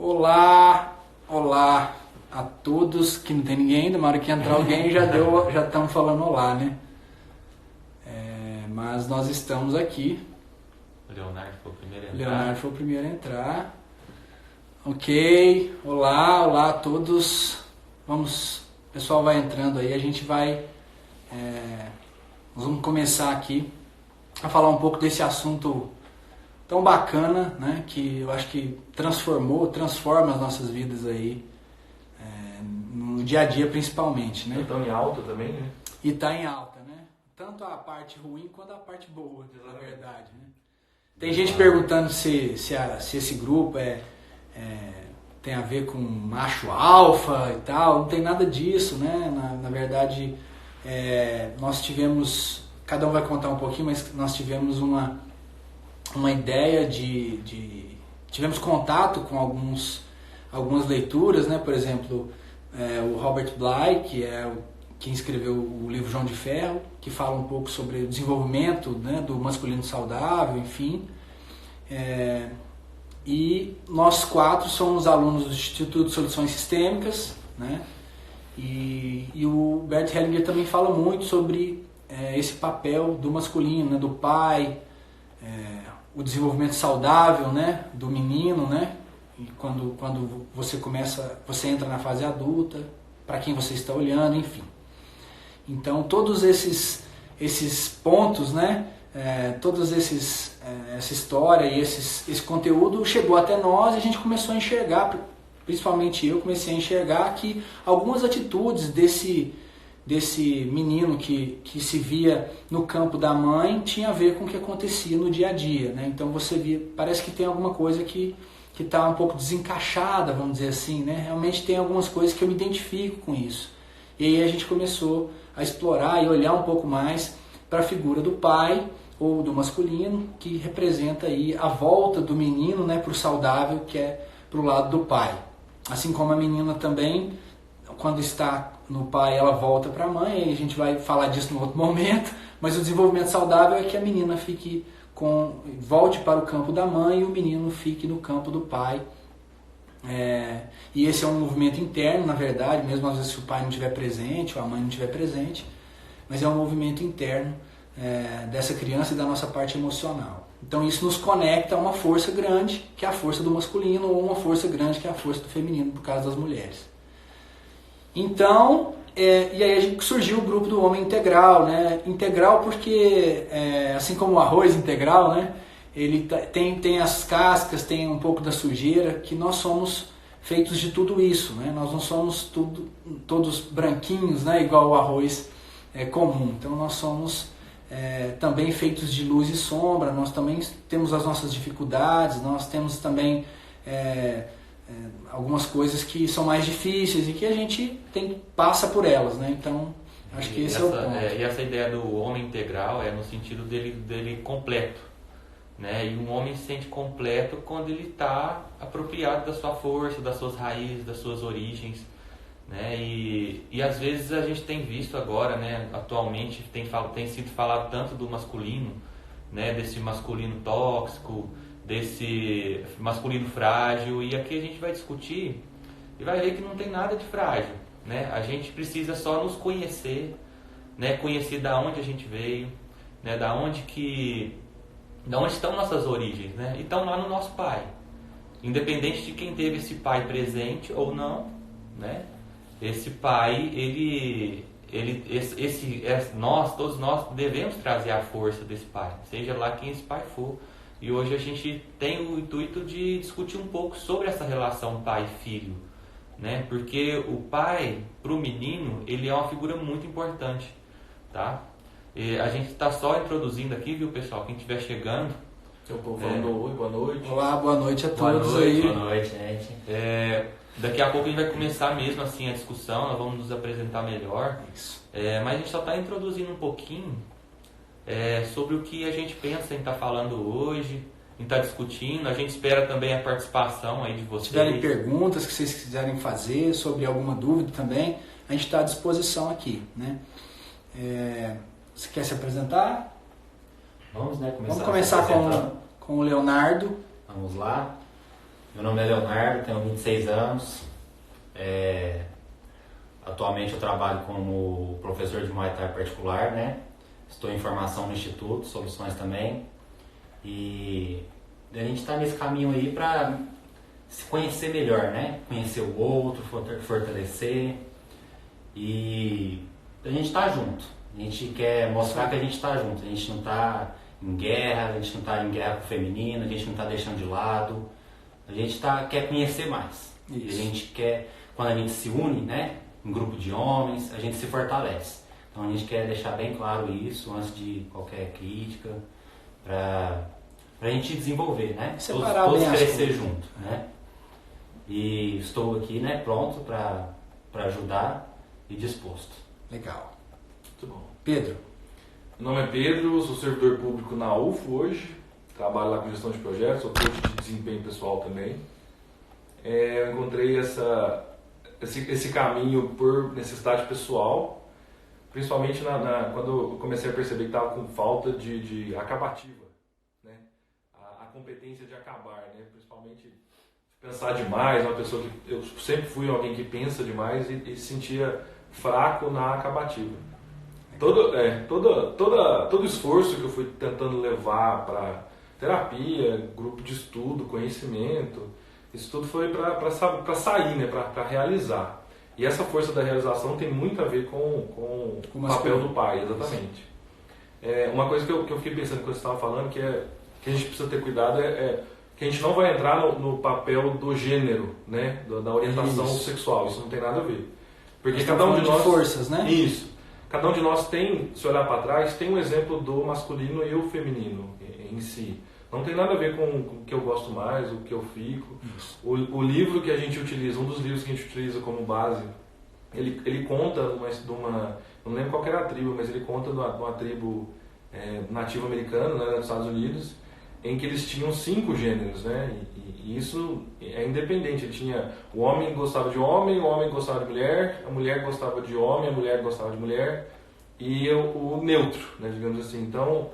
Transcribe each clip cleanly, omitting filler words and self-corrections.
Olá, olá a todos, que não tem ninguém ainda, na hora que entrar alguém já estamos falando olá, né? Mas nós estamos aqui. O Leonardo foi o primeiro a entrar. Leonardo foi o primeiro a entrar. Ok, olá a todos. O pessoal vai entrando aí, a gente vai... nós vamos começar aqui a falar um pouco desse assunto tão bacana, né, que eu acho que transforma as nossas vidas aí, no dia a dia principalmente, né? Estão em alta também, né? E está em alta, né? Tanto a parte ruim quanto a parte boa, na verdade, né? Tem gente perguntando se esse grupo tem a ver com macho alfa e tal. Não tem nada disso, né? Na verdade, nós tivemos, cada um vai contar um pouquinho, mas nós tivemos uma ideia tivemos contato com algumas leituras, né? Por exemplo, o Robert Bly, que é quem escreveu o livro João de Ferro, que fala um pouco sobre o desenvolvimento, né, do masculino saudável, enfim. E nós 4 somos alunos do Instituto de Soluções Sistêmicas, né? E o Bert Hellinger também fala muito sobre esse papel do masculino, né, do pai, o desenvolvimento saudável, né, do menino, né? E quando você entra na fase adulta, para quem você está olhando, enfim. Então todos esses pontos, né, essa história e esse conteúdo chegou até nós e a gente começou a enxergar, principalmente eu comecei a enxergar que algumas atitudes desse menino que se via no campo da mãe tinha a ver com o que acontecia no dia a dia, né? Então você via, parece que tem alguma coisa que está um pouco desencaixada, vamos dizer assim, né? Realmente tem algumas coisas que eu me identifico com isso. E aí a gente começou a explorar e olhar um pouco mais para a figura do pai ou do masculino, que representa aí a volta do menino, né, para o saudável, que é para o lado do pai. Assim como a menina também, quando está no pai, ela volta para a mãe, e a gente vai falar disso no outro momento, mas o desenvolvimento saudável é que a menina volte para o campo da mãe e o menino fique no campo do pai. E esse é um movimento interno, na verdade, mesmo às vezes se o pai não estiver presente ou a mãe não estiver presente, mas é um movimento interno dessa criança e da nossa parte emocional. Então isso nos conecta a uma força grande, que é a força do masculino, ou uma força grande, que é a força do feminino, no caso das mulheres. Então, e aí surgiu o grupo do homem integral, né? Integral porque, assim como o arroz integral, né? Ele tem as cascas, tem um pouco da sujeira, que nós somos feitos de tudo isso, né? Nós não somos todos branquinhos, né? Igual o arroz comum. Então nós somos também feitos de luz e sombra, nós também temos as nossas dificuldades, nós temos também algumas coisas que são mais difíceis e que a gente passa por elas, né? Então acho que esse é o ponto. E essa ideia do homem integral é no sentido dele completo, né? E um homem se sente completo quando ele está apropriado da sua força, das suas raízes, das suas origens, né? E às vezes a gente tem visto agora, né, atualmente tem sido falado tanto do masculino, né, desse masculino tóxico, desse masculino frágil, e aqui a gente vai discutir e vai ver que não tem nada de frágil, né? A gente precisa só nos conhecer, né, conhecer da onde a gente veio, né, da onde estão nossas origens, né? E estão lá no nosso pai, independente de quem teve esse pai presente ou não, né? Esse pai, todos nós devemos trazer a força desse pai, seja lá quem esse pai for. E hoje a gente tem o intuito de discutir um pouco sobre essa relação pai-filho, né? Porque o pai, para o menino, ele é uma figura muito importante, tá? E a gente está só introduzindo aqui, viu, pessoal? Quem estiver chegando... Tem um povo falando oi, boa noite. Olá, boa noite a todos aí. Boa noite, gente. Daqui a pouco a gente vai começar mesmo assim a discussão, nós vamos nos apresentar melhor. Isso. Mas a gente só está introduzindo um pouquinho sobre o que a gente pensa em estar falando hoje, em estar discutindo. A gente espera também a participação aí de vocês. Se tiverem perguntas que vocês quiserem fazer, sobre alguma dúvida também, a gente está à disposição aqui, né? Você quer se apresentar? Vamos, né? Vamos começar com o Leonardo. Vamos lá. Meu nome é Leonardo, tenho 26 anos. Atualmente eu trabalho como professor de Muay Thai particular, né? Estou em formação no Instituto, Soluções também. E a gente está nesse caminho aí para se conhecer melhor, né? Conhecer o outro, fortalecer. E a gente está junto. A gente quer mostrar que a gente está junto. A gente não está em guerra, a gente não está em guerra com o feminino, a gente não está deixando de lado. A gente quer conhecer mais. Isso. E a gente quer, quando a gente se une, né? Em grupo de homens, a gente se fortalece. Então a gente quer deixar bem claro isso antes de qualquer crítica, para a gente desenvolver, né? Todos crescer junto, né? E estou aqui, né, pronto para ajudar e disposto. Legal. Muito bom. Pedro. Meu nome é Pedro, sou servidor público na UFO hoje, trabalho lá com gestão de projetos, sou coach de desempenho pessoal também. Eu encontrei esse caminho por necessidade pessoal, principalmente quando eu comecei a perceber que estava com falta de acabativa, né? A competência de acabar, né? Principalmente pensar demais, uma pessoa que eu sempre fui alguém que pensa demais e se sentia fraco na acabativa. Todo esforço que eu fui tentando levar para terapia, grupo de estudo, conhecimento, isso tudo foi para sair, né? Para realizar. E essa força da realização tem muito a ver com o papel do pai, exatamente. Uma coisa que eu fiquei pensando quando você estava falando, que a gente precisa ter cuidado, que a gente não vai entrar no papel do gênero, né? Da orientação sexual, isso não tem nada a ver. Porque cada um de nós... forças, né? Isso. Cada um de nós tem, se olhar para trás, tem um exemplo do masculino e o feminino em si. Não tem nada a ver com o que eu gosto mais, o que eu fico. O livro que a gente utiliza, um dos livros que a gente utiliza como base, ele conta de uma... Não lembro qual era a tribo, mas ele conta de uma tribo nativa americana, né, nos Estados Unidos, em que eles tinham 5 gêneros, né? E isso é independente. Ele tinha o homem gostava de homem, o homem gostava de mulher, a mulher gostava de homem, a mulher gostava de mulher, e o neutro, né, digamos assim. Então,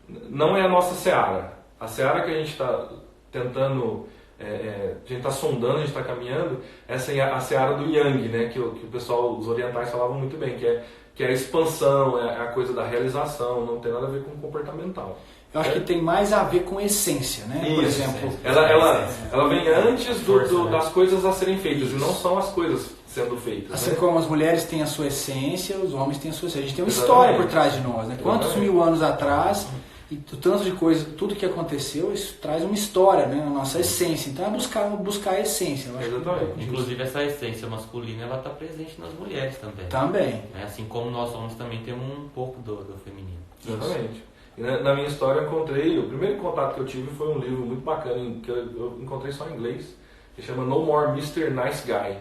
não é a nossa seara. A seara que a gente está tentando, a gente está sondando, a gente está caminhando, essa é a seara do Yang, né? Que o pessoal, os orientais falavam muito bem, que é a expansão, é a coisa da realização, não tem nada a ver com o comportamental. Eu acho que tem mais a ver com essência, né? Isso, por exemplo. Ela vem antes das coisas a serem feitas, e não são as coisas sendo feitas. Assim, né? como as mulheres têm a sua essência, os homens têm a sua essência. A gente tem uma Exatamente. história por trás de nós, né? Quantos mil anos atrás, e o tanto de coisa, tudo que aconteceu, isso traz uma história, né? A nossa essência. Então é buscar a essência. Eu acho Exatamente. Inclusive essa essência masculina, ela está presente nas mulheres também. Também. Assim como nós homens também temos um pouco do feminino. Exatamente. E na minha história eu encontrei, o primeiro contato que eu tive foi um livro muito bacana, que eu encontrei só em inglês, que chama No More Mr. Nice Guy,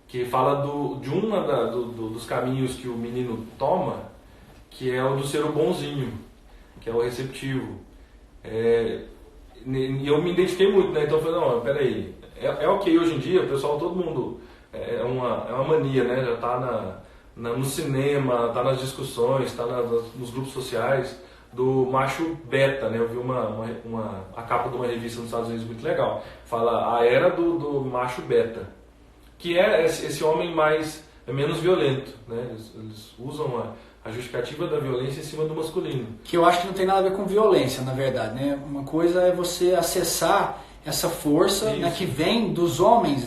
que fala dos caminhos que o menino toma, que é o do ser o bonzinho, que é o receptivo. E eu me identifiquei muito, né? Então eu falei, não, peraí, ok hoje em dia, o pessoal, todo mundo, é uma mania, né? Já tá no cinema, tá nas discussões, tá nos grupos sociais, do macho beta, né? Eu vi a capa de uma revista nos Estados Unidos muito legal. Fala a era do macho beta, que é esse homem menos violento, né? Eles usam a justificativa da violência em cima do masculino. Que eu acho que não tem nada a ver com violência, na verdade, né? Uma coisa é você acessar essa força, né, que vem dos homens,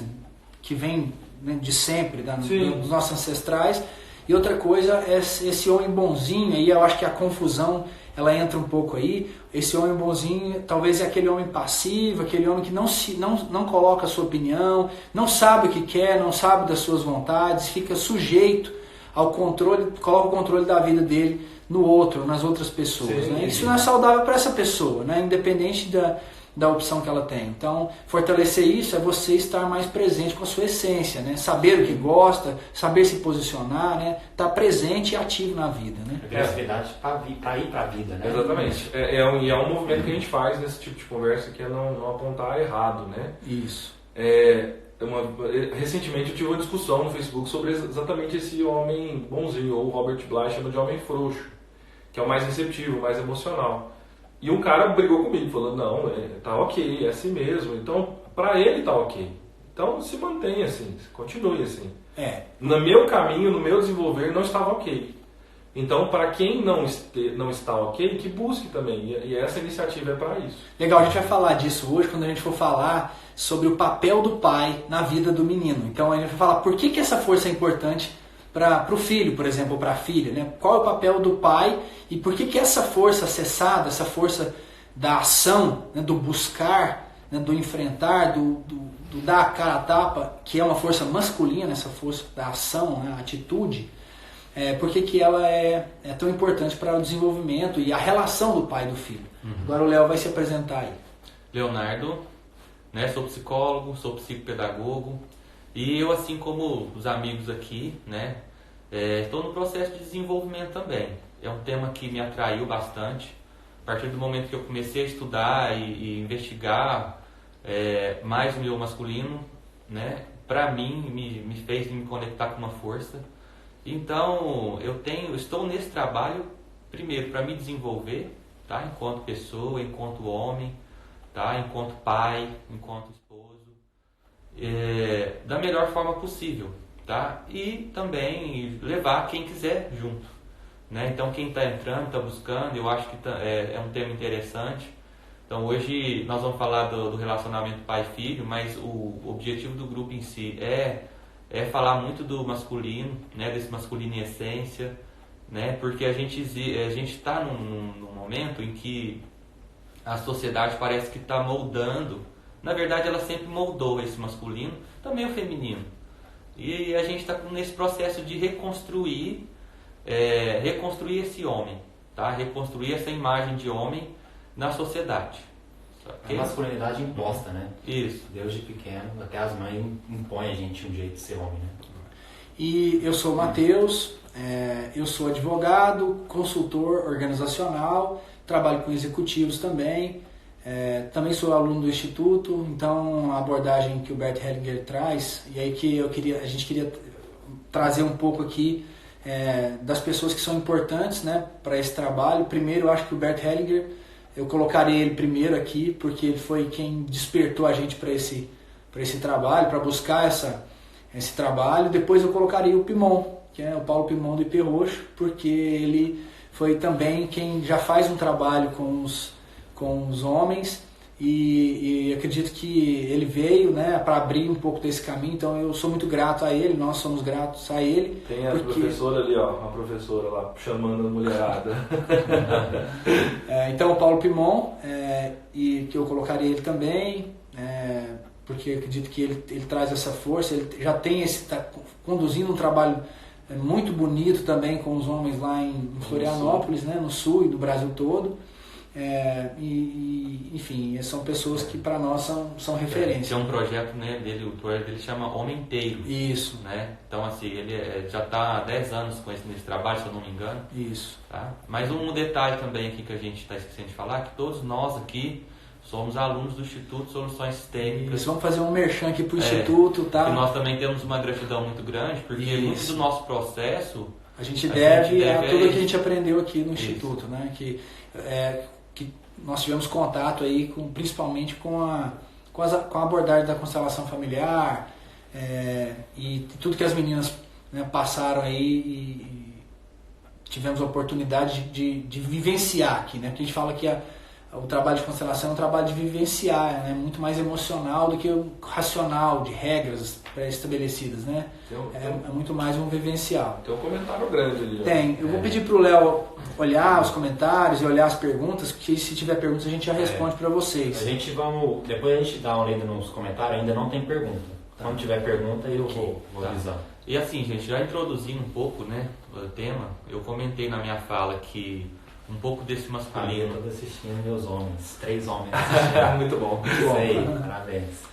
que vem, né, de sempre, dos nossos ancestrais. E outra coisa é esse homem bonzinho, aí eu acho que a confusão ela entra um pouco aí. Esse homem bonzinho talvez é aquele homem passivo, aquele homem que não coloca a sua opinião, não sabe o que quer, não sabe das suas vontades, fica sujeito ao controle, coloca o controle da vida dele no outro, nas outras pessoas. Né? Isso não é saudável para essa pessoa, né? Independente da opção que ela tem. Então, fortalecer isso é você estar mais presente com a sua essência, né? Saber o que gosta, saber se posicionar, né? Estar presente e ativo na vida, né? Agressividade para ir para a vida, né? Exatamente. É um movimento que a gente faz nesse tipo de conversa, que é não apontar errado, né? Isso. Recentemente eu tive uma discussão no Facebook sobre exatamente esse homem bonzinho, ou o Robert Bly chama de homem frouxo, que é o mais receptivo, o mais emocional. E um cara brigou comigo, falou, não, tá ok, é assim mesmo. Então, pra ele tá ok. Então, se mantenha assim, continue assim. No meu caminho, no meu desenvolver, não estava ok. Então, para quem não está ok, que busque também. E essa iniciativa é para isso. Legal, a gente vai falar disso hoje, quando a gente for falar sobre o papel do pai na vida do menino. Então, a gente vai falar por que essa força é importante para o filho, por exemplo, ou para a filha, né? Qual é o papel do pai e por que essa força acessada, essa força da ação, né? Do buscar, né? Do enfrentar, do dar a cara a tapa, que é uma força masculina, essa força da ação, né? A atitude, por que ela é tão importante para o desenvolvimento e a relação do pai e do filho. Agora o Léo vai se apresentar aí. Leonardo, né? Sou psicólogo, sou psicopedagogo. E eu, assim como os amigos aqui, né, estou no processo de desenvolvimento também. É um tema que me atraiu bastante. A partir do momento que eu comecei a estudar e investigar mais o meu masculino, né, para mim, me fez me conectar com uma força. Então, estou nesse trabalho, primeiro, para me desenvolver, tá, enquanto pessoa, enquanto homem, tá, enquanto pai, enquanto esposo. Da melhor forma possível, tá? E também levar quem quiser junto, né? Então quem está entrando, está buscando, eu acho que é um tema interessante. Então hoje nós vamos falar do relacionamento pai-filho, mas o objetivo do grupo em si é falar muito do masculino, né? Desse masculino em essência, né? Porque a gente está num momento em que a sociedade parece que está moldando. Na verdade, ela sempre moldou esse masculino, também o feminino. E a gente está nesse processo de reconstruir esse homem, tá? Reconstruir essa imagem de homem na sociedade. A masculinidade imposta, né? Isso. Deus de pequeno, até as mães impõem a gente um jeito de ser homem, né? E eu sou o Matheus, eu sou advogado, consultor organizacional, trabalho com executivos também. Também sou aluno do Instituto, então a abordagem que o Bert Hellinger traz, e aí que a gente queria trazer um pouco aqui das pessoas que são importantes, né, para esse trabalho. Primeiro, eu acho que o Bert Hellinger, eu colocaria ele primeiro aqui, porque ele foi quem despertou a gente para esse trabalho, para buscar esse trabalho. Depois eu colocaria o Pimon, que é o Paulo Pimon do IP Roxo, porque ele foi também quem já faz um trabalho com os homens e acredito que ele veio, né, para abrir um pouco desse caminho, então eu sou muito grato a ele, nós somos gratos a ele. Tem a professora ali, ó, uma professora lá chamando a mulherada. Então o Paulo Pimon, e que eu colocaria ele também, porque acredito que ele traz essa força, ele já tem está conduzindo um trabalho muito bonito também com os homens lá em Florianópolis, né, no sul e do Brasil todo. Enfim, são pessoas que para nós são referências. Tem um projeto, né, dele, o projeto dele chama Homem Inteiro. Isso. Né? Então, assim, ele já está há 10 anos nesse trabalho, se eu não me engano. Isso. Tá? Mas um detalhe também aqui que a gente está esquecendo de falar, que todos nós aqui somos alunos do Instituto Soluções Sistêmicas. Isso, vamos fazer um merchan aqui para o Instituto, tá? E nós também temos uma gratidão muito grande, porque muito do nosso processo a gente deve a tudo que a gente aprendeu aqui no Isso. Instituto, né? Que nós tivemos contato aí principalmente com a abordagem da constelação familiar e tudo que as meninas, né, passaram aí e tivemos a oportunidade de vivenciar aqui, né? Porque a gente fala que o trabalho de constelação é um trabalho de vivenciar, né? Muito mais emocional do que o racional, de regras pré-estabelecidas, né? É muito mais um vivencial. Tem um comentário grande ali. Tem. Eu vou pedir para o Léo olhar os comentários e olhar as perguntas, porque se tiver perguntas a gente já responde para vocês. Depois a gente dá uma lida nos comentários, ainda não tem pergunta. Quando tiver pergunta eu vou avisar. E assim, gente, já introduzindo um pouco, né, o tema, eu comentei na minha fala que um pouco desse masculino. Eu tô assistindo meus homens, 3 homens. Muito bom. Isso aí, parabéns.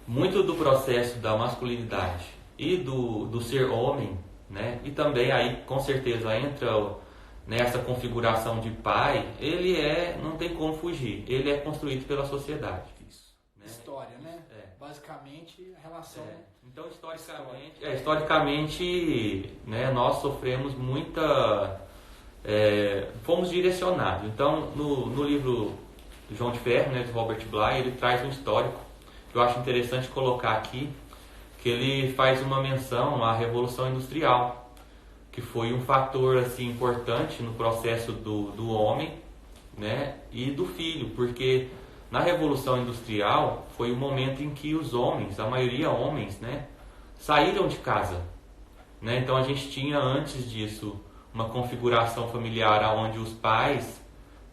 Muito do processo da masculinidade e do ser homem, né, e também aí com certeza entra nessa configuração de pai, ele não tem como fugir, ele é construído pela sociedade. Isso. Né? História, né? Basicamente a relação. Então historicamente, né, nós sofremos muita fomos direcionados. Então, no livro do João de Ferro, né, de Robert Bly, ele traz um histórico que eu acho interessante colocar aqui, que ele faz uma menção à Revolução Industrial, que foi um fator assim, importante no processo do homem, né, e do filho, porque na Revolução Industrial foi o momento em que os homens, a maioria homens, né, saíram de casa, né? Então a gente tinha antes disso uma configuração familiar onde os pais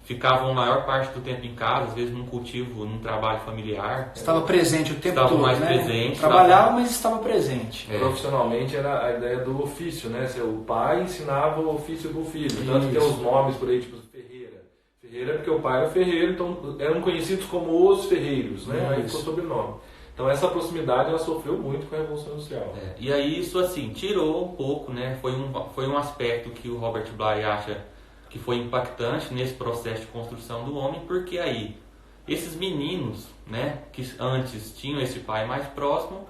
ficavam a maior parte do tempo em casa, às vezes num cultivo, num trabalho familiar. Estava presente o tempo Estavam todo, mais né? presentes. Trabalhava, mas estava presente. Profissionalmente era a ideia do ofício, né? O pai ensinava o ofício pro filho. Tanto que tem os nomes por aí, tipo Ferreira. Ferreira é porque o pai era ferreiro, então eram conhecidos como os ferreiros, né? Aí ficou sobrenome. Então essa proximidade ela sofreu muito com a Revolução Industrial. E aí isso assim, tirou um pouco, né? Foi um aspecto que o Robert Bly acha que foi impactante nesse processo de construção do homem, porque aí esses meninos, né, que antes tinham esse pai mais próximo,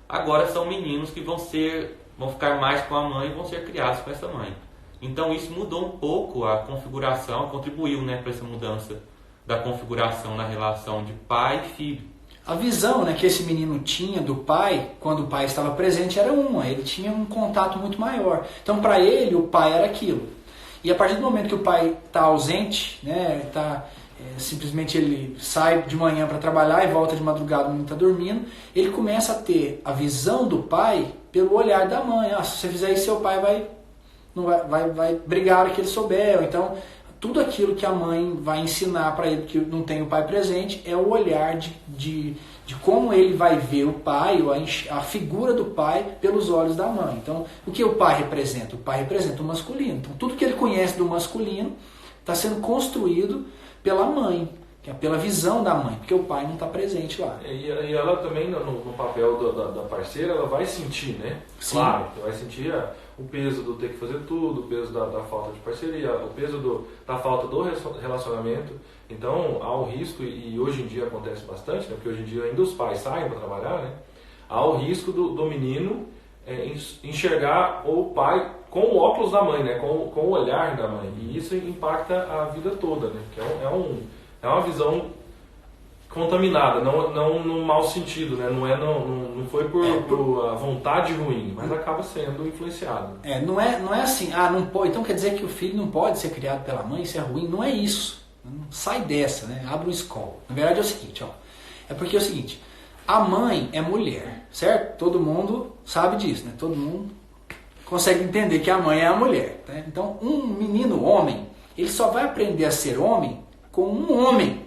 agora são meninos que vão ficar mais com a mãe e vão ser criados com essa mãe. Então isso mudou um pouco a configuração, contribuiu, né, para essa mudança da configuração na relação de pai e filho. A visão, né, que esse menino tinha do pai, quando o pai estava presente, era uma. Ele tinha um contato muito maior. Então, para ele, o pai era aquilo. E a partir do momento que o pai está ausente, né, simplesmente ele sai de manhã para trabalhar e volta de madrugada, o menino está dormindo, ele começa a ter a visão do pai pelo olhar da mãe. Se você fizer isso, seu pai vai brigar a hora que ele souber. Ou então, tudo aquilo que a mãe vai ensinar para ele, que não tem o pai presente, é o olhar de como ele vai ver o pai, ou a figura do pai, pelos olhos da mãe. Então, o que o pai representa? O pai representa o masculino. Então, tudo que ele conhece do masculino está sendo construído pela mãe, que é pela visão da mãe, porque o pai não está presente lá. E ela também, no papel da parceira, ela vai sentir, né? Sim. Claro, ela vai sentir o peso do ter que fazer tudo, o peso da falta de parceria, o peso da falta do relacionamento. Então, há um risco, e hoje em dia acontece bastante, né? Porque hoje em dia ainda os pais saem para trabalhar, né? Há o risco do menino enxergar o pai com o óculos da mãe, né? Com o olhar da mãe. E isso impacta a vida toda, né? Porque é uma visão contaminada, não no mau sentido, né? Não foi por a vontade ruim, mas acaba sendo influenciado. Não é assim, não pode, então quer dizer que o filho não pode ser criado pela mãe, isso é ruim. Não é isso. Sai dessa, né? Abre um escola. Na verdade é o seguinte, é porque é o seguinte, a mãe é mulher, certo? Todo mundo sabe disso, né? Todo mundo consegue entender que a mãe é a mulher. Tá? Então, um menino homem, ele só vai aprender a ser homem com um homem.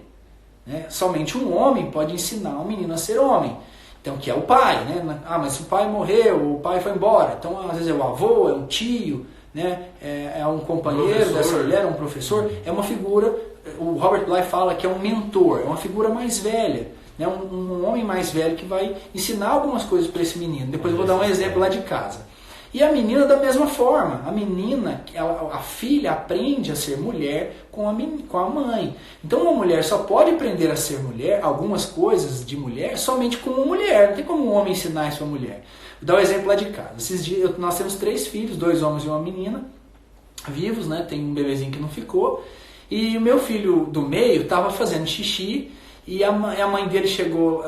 Né? Somente um homem pode ensinar um menino a ser homem. Então, que é o pai. Né? Mas o pai morreu, o pai foi embora. Então, às vezes é o avô, é um tio, né? É um companheiro dessa mulher, é um professor. É uma figura, o Robert Bly fala que é um mentor, é uma figura mais velha. Né? Um homem mais velho que vai ensinar algumas coisas para esse menino. Depois eu vou dar um exemplo lá de casa. E a menina da mesma forma. A menina, a filha aprende a ser mulher com a mãe. Então uma mulher só pode aprender a ser mulher, algumas coisas de mulher, somente com uma mulher. Não tem como um homem ensinar isso a mulher. Vou dar um exemplo lá de casa. Esses dias, nós temos 3 filhos, 2 homens e uma menina, vivos, né? Tem um bebezinho que não ficou. E o meu filho do meio estava fazendo xixi e a mãe dele chegou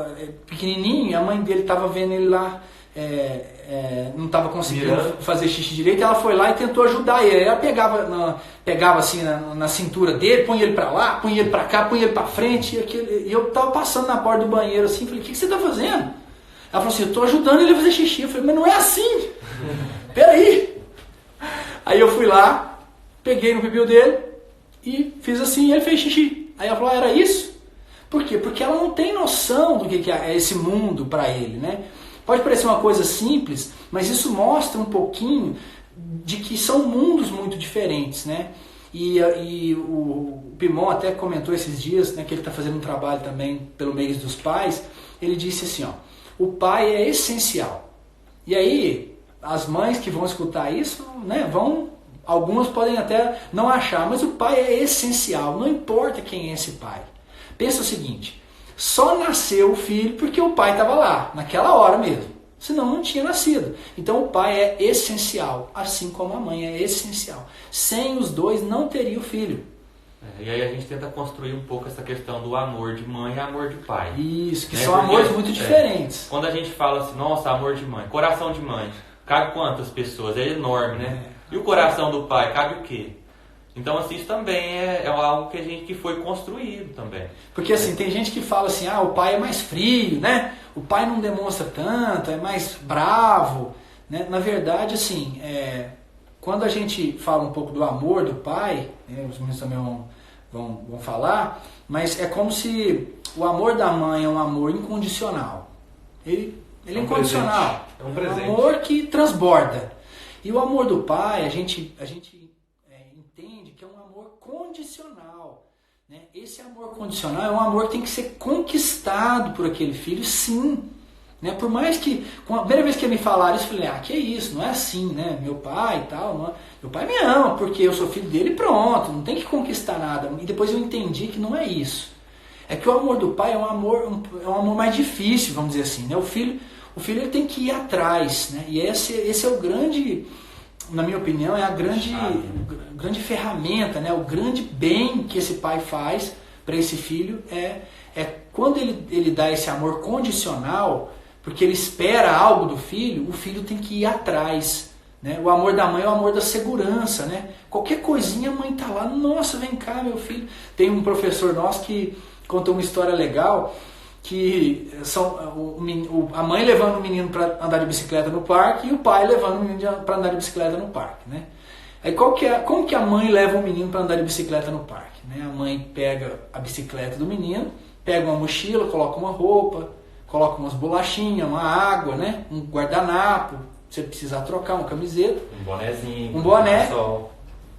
pequenininho e a mãe dele estava vendo ele lá... não estava conseguindo fazer xixi direito, ela foi lá e tentou ajudar ele. Ela pegava assim na cintura dele, punha ele para lá, punha ele para cá, punha ele para frente, e eu estava passando na porta do banheiro assim, falei, o que você está fazendo? Ela falou assim, eu estou ajudando ele a fazer xixi. Eu falei, mas não é assim, peraí. Aí eu fui lá, peguei no pipiu dele e fiz assim, e ele fez xixi. Aí ela falou, era isso? Por quê? Porque ela não tem noção do que é esse mundo para ele, né? Pode parecer uma coisa simples, mas isso mostra um pouquinho de que são mundos muito diferentes, né? E o Pimon até comentou esses dias, né, que ele está fazendo um trabalho também pelo meio dos pais. Ele disse assim, o pai é essencial. E aí, as mães que vão escutar isso, né, algumas podem até não achar, mas o pai é essencial, não importa quem é esse pai. Pensa o seguinte... Só nasceu o filho porque o pai estava lá, naquela hora mesmo. senão não tinha nascido. Então o pai é essencial, assim como a mãe é essencial. Sem os dois não teria o filho. E aí a gente tenta construir um pouco essa questão do amor de mãe e amor de pai. Isso, que né? são Porque, amores muito diferentes. Quando a gente fala assim, nossa, amor de mãe, coração de mãe, cabe quantas pessoas? É enorme, né? E o coração do pai, cabe o quê? Então, assim, isso também é algo que foi construído também. Porque assim, tem gente que fala assim, o pai é mais frio, né? O pai não demonstra tanto, é mais bravo, né? Na verdade, assim, quando a gente fala um pouco do amor do pai, né, os meninos também vão falar, mas é como se o amor da mãe é um amor incondicional. Ele é incondicional. É um presente. Amor que transborda. E o amor do pai, a gente entende que é um amor condicional. Né? Esse amor condicional é um amor que tem que ser conquistado por aquele filho, sim. Né? Por mais que, a primeira vez que me falaram isso, eu falei, que é isso, não é assim, né? Meu pai e tal, meu pai me ama porque eu sou filho dele e pronto, não tem que conquistar nada. E depois eu entendi que não é isso. É que o amor do pai é um amor mais difícil, vamos dizer assim. Né? O filho ele tem que ir atrás, né? E esse é o grande, na minha opinião, é a grande ferramenta, né? O grande bem que esse pai faz para esse filho é quando ele dá esse amor condicional, porque ele espera algo do filho, o filho tem que ir atrás. Né? O amor da mãe é o amor da segurança. Né? Qualquer coisinha a mãe está lá, nossa, vem cá, meu filho. Tem um professor nosso que contou uma história legal, que a mãe levando o menino para andar de bicicleta no parque e o pai levando o menino para andar de bicicleta no parque. Né? Aí como que a mãe leva o menino para andar de bicicleta no parque? Né? A mãe pega a bicicleta do menino, pega uma mochila, coloca uma roupa, coloca umas bolachinhas, uma água, né? Um guardanapo, se você precisar trocar, uma camiseta. Um bonézinho. Um boné,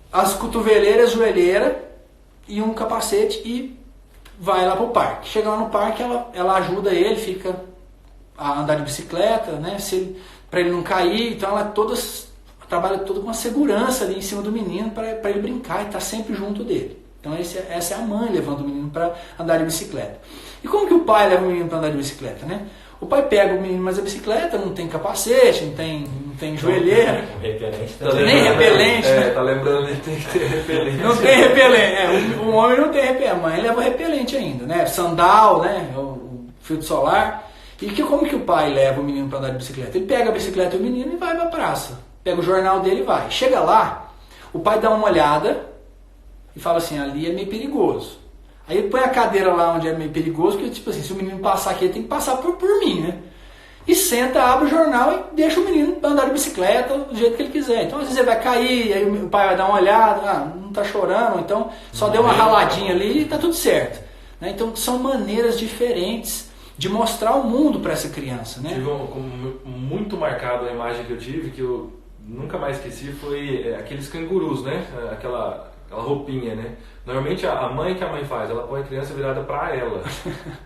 as cotoveleiras, joelheira e um capacete e vai lá pro parque. Chega lá no parque, ela ajuda ele, fica a andar de bicicleta, né? Para ele não cair, então ela trabalha toda com uma segurança ali em cima do menino para ele brincar e estar sempre junto dele. Então essa é a mãe levando o menino para andar de bicicleta. E como que o pai leva o menino para andar de bicicleta, né? O pai pega o menino, mas a bicicleta não tem capacete, não tem joelheira. Nem repelente. Né? Tá lembrando que tem que ter repelente. Não tem repelente. O homem não tem repelente. A mãe leva repelente ainda, né? Sandal, né? O filtro solar. E como que o pai leva o menino para andar de bicicleta? Ele pega a bicicleta e o menino e vai para a praça. Pega o jornal dele e vai. Chega lá, o pai dá uma olhada e fala assim, ali é meio perigoso. Aí ele põe a cadeira lá onde é meio perigoso, porque tipo assim, se o menino passar aqui, ele tem que passar por mim, né? E senta, abre o jornal e deixa o menino andar de bicicleta do jeito que ele quiser. Então às vezes ele vai cair, aí o pai vai dar uma olhada, não tá chorando, então só deu uma raladinha ali e tá tudo certo. Né? Então são maneiras diferentes de mostrar o mundo para essa criança. Né? Muito marcado a imagem que eu tive, que eu nunca mais esqueci, foi aqueles cangurus, né? Aquela roupinha, né? Normalmente a mãe, que a mãe faz? Ela põe a criança virada para ela,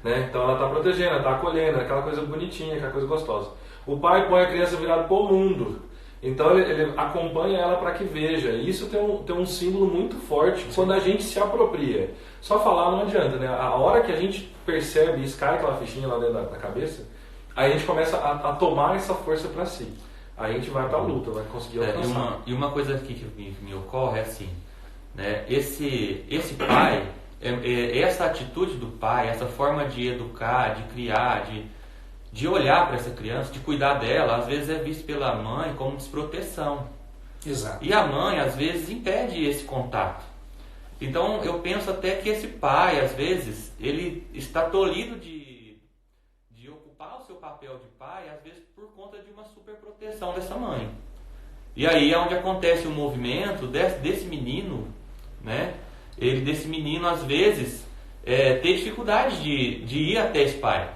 né? Então ela está protegendo, ela está acolhendo, aquela coisa bonitinha, aquela coisa gostosa. O pai põe a criança virada para o mundo, então ele acompanha ela para que veja. E isso tem um símbolo muito forte. Sim. Quando a gente se apropria. Só falar não adianta, né? A hora que a gente percebe isso, cai aquela fichinha lá dentro da cabeça, aí a gente começa a tomar essa força para si. Aí a gente vai para a luta, vai conseguir alcançar. E uma coisa aqui que me ocorre é assim, né? Esse pai, essa atitude do pai, essa forma de educar, de criar, de olhar para essa criança, de cuidar dela, às vezes é visto pela mãe como desproteção. Exato. E a mãe, às vezes, impede esse contato. Então, eu penso até que esse pai, às vezes, ele está tolhido de ocupar o seu papel de pai, às vezes, por conta de uma superproteção dessa mãe. E aí é onde acontece o movimento desse menino, né? Desse menino, às vezes, ter dificuldade de ir até esse pai.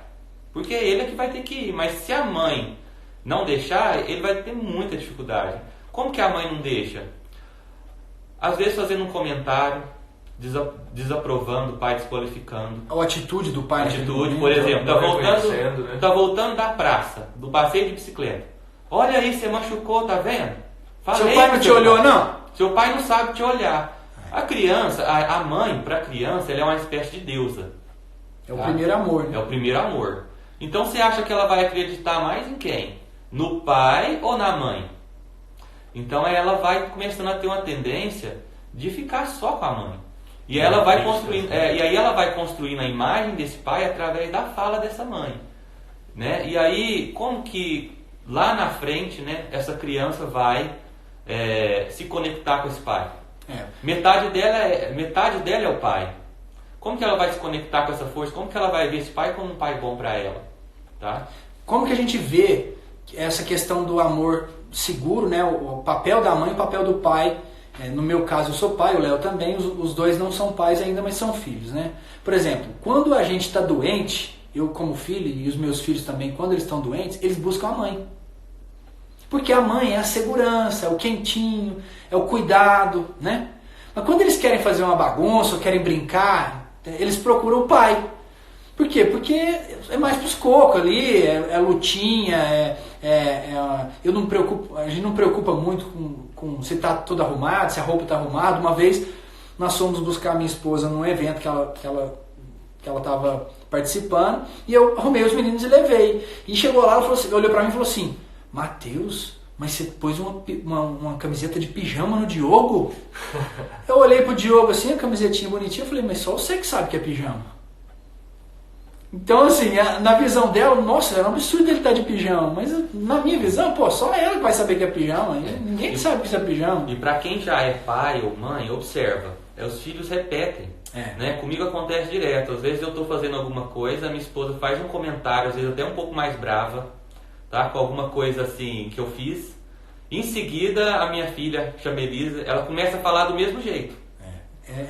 Porque ele é que vai ter que ir. Mas se a mãe não deixar, ele vai ter muita dificuldade. Como que a mãe não deixa? Às vezes fazendo um comentário, desaprovando o pai, desqualificando. A atitude do pai. Atitude, por exemplo, tá voltando da praça, do passeio de bicicleta. Olha aí, você machucou, tá vendo? Falei, seu pai não te olhou, não? Seu pai não sabe te olhar. A criança, a mãe, para a criança, ela é uma espécie de deusa. É o primeiro amor. Né? É o primeiro amor. Então você acha que ela vai acreditar mais em quem? no pai ou na mãe? Então ela vai começando a ter uma tendência de ficar só com a mãe. E ela vai construindo, e aí ela vai construindo a imagem desse pai através da fala dessa mãe, né? E aí como que lá na frente, né, essa criança vai se conectar com esse pai? Metade dela é o pai. Como que ela vai se conectar com essa força? Como que ela vai ver esse pai como um pai bom para ela? Tá? Como que a gente vê essa questão do amor seguro, né? O papel da mãe e o papel do pai? No meu caso eu sou pai, o Léo também, os dois não são pais ainda, mas são filhos, né? Por exemplo, quando a gente está doente, eu como filho e os meus filhos também, quando eles estão doentes, eles buscam a mãe. Porque a mãe é a segurança, é o quentinho, é o cuidado, né? Mas quando eles querem fazer uma bagunça ou querem brincar, eles procuram o pai. Por quê? Porque é mais pros cocos ali, é lutinha, eu não preocupo, a gente não preocupa muito com se tá tudo arrumado, se a roupa tá arrumada. Uma vez nós fomos buscar a minha esposa num evento que ela estava participando, e eu arrumei os meninos e levei. E chegou lá, ela falou assim, olhou pra mim e falou assim: Mateus, mas você pôs uma camiseta de pijama no Diogo? Eu olhei pro Diogo assim, a camisetinha bonitinha, eu falei, mas só você que sabe que é pijama. Então assim, na visão dela, nossa, era um absurdo ele estar de pijama, mas na minha visão, pô, só ela que vai saber que é pijama, ninguém sabe que isso é pijama. E para quem já é pai ou mãe, observa, os filhos repetem. Né? Comigo acontece direto, às vezes eu estou fazendo alguma coisa, a minha esposa faz um comentário, às vezes até um pouco mais brava, tá? Com alguma coisa assim que eu fiz. Em seguida, a minha filha, chama Elisa, ela começa a falar do mesmo jeito.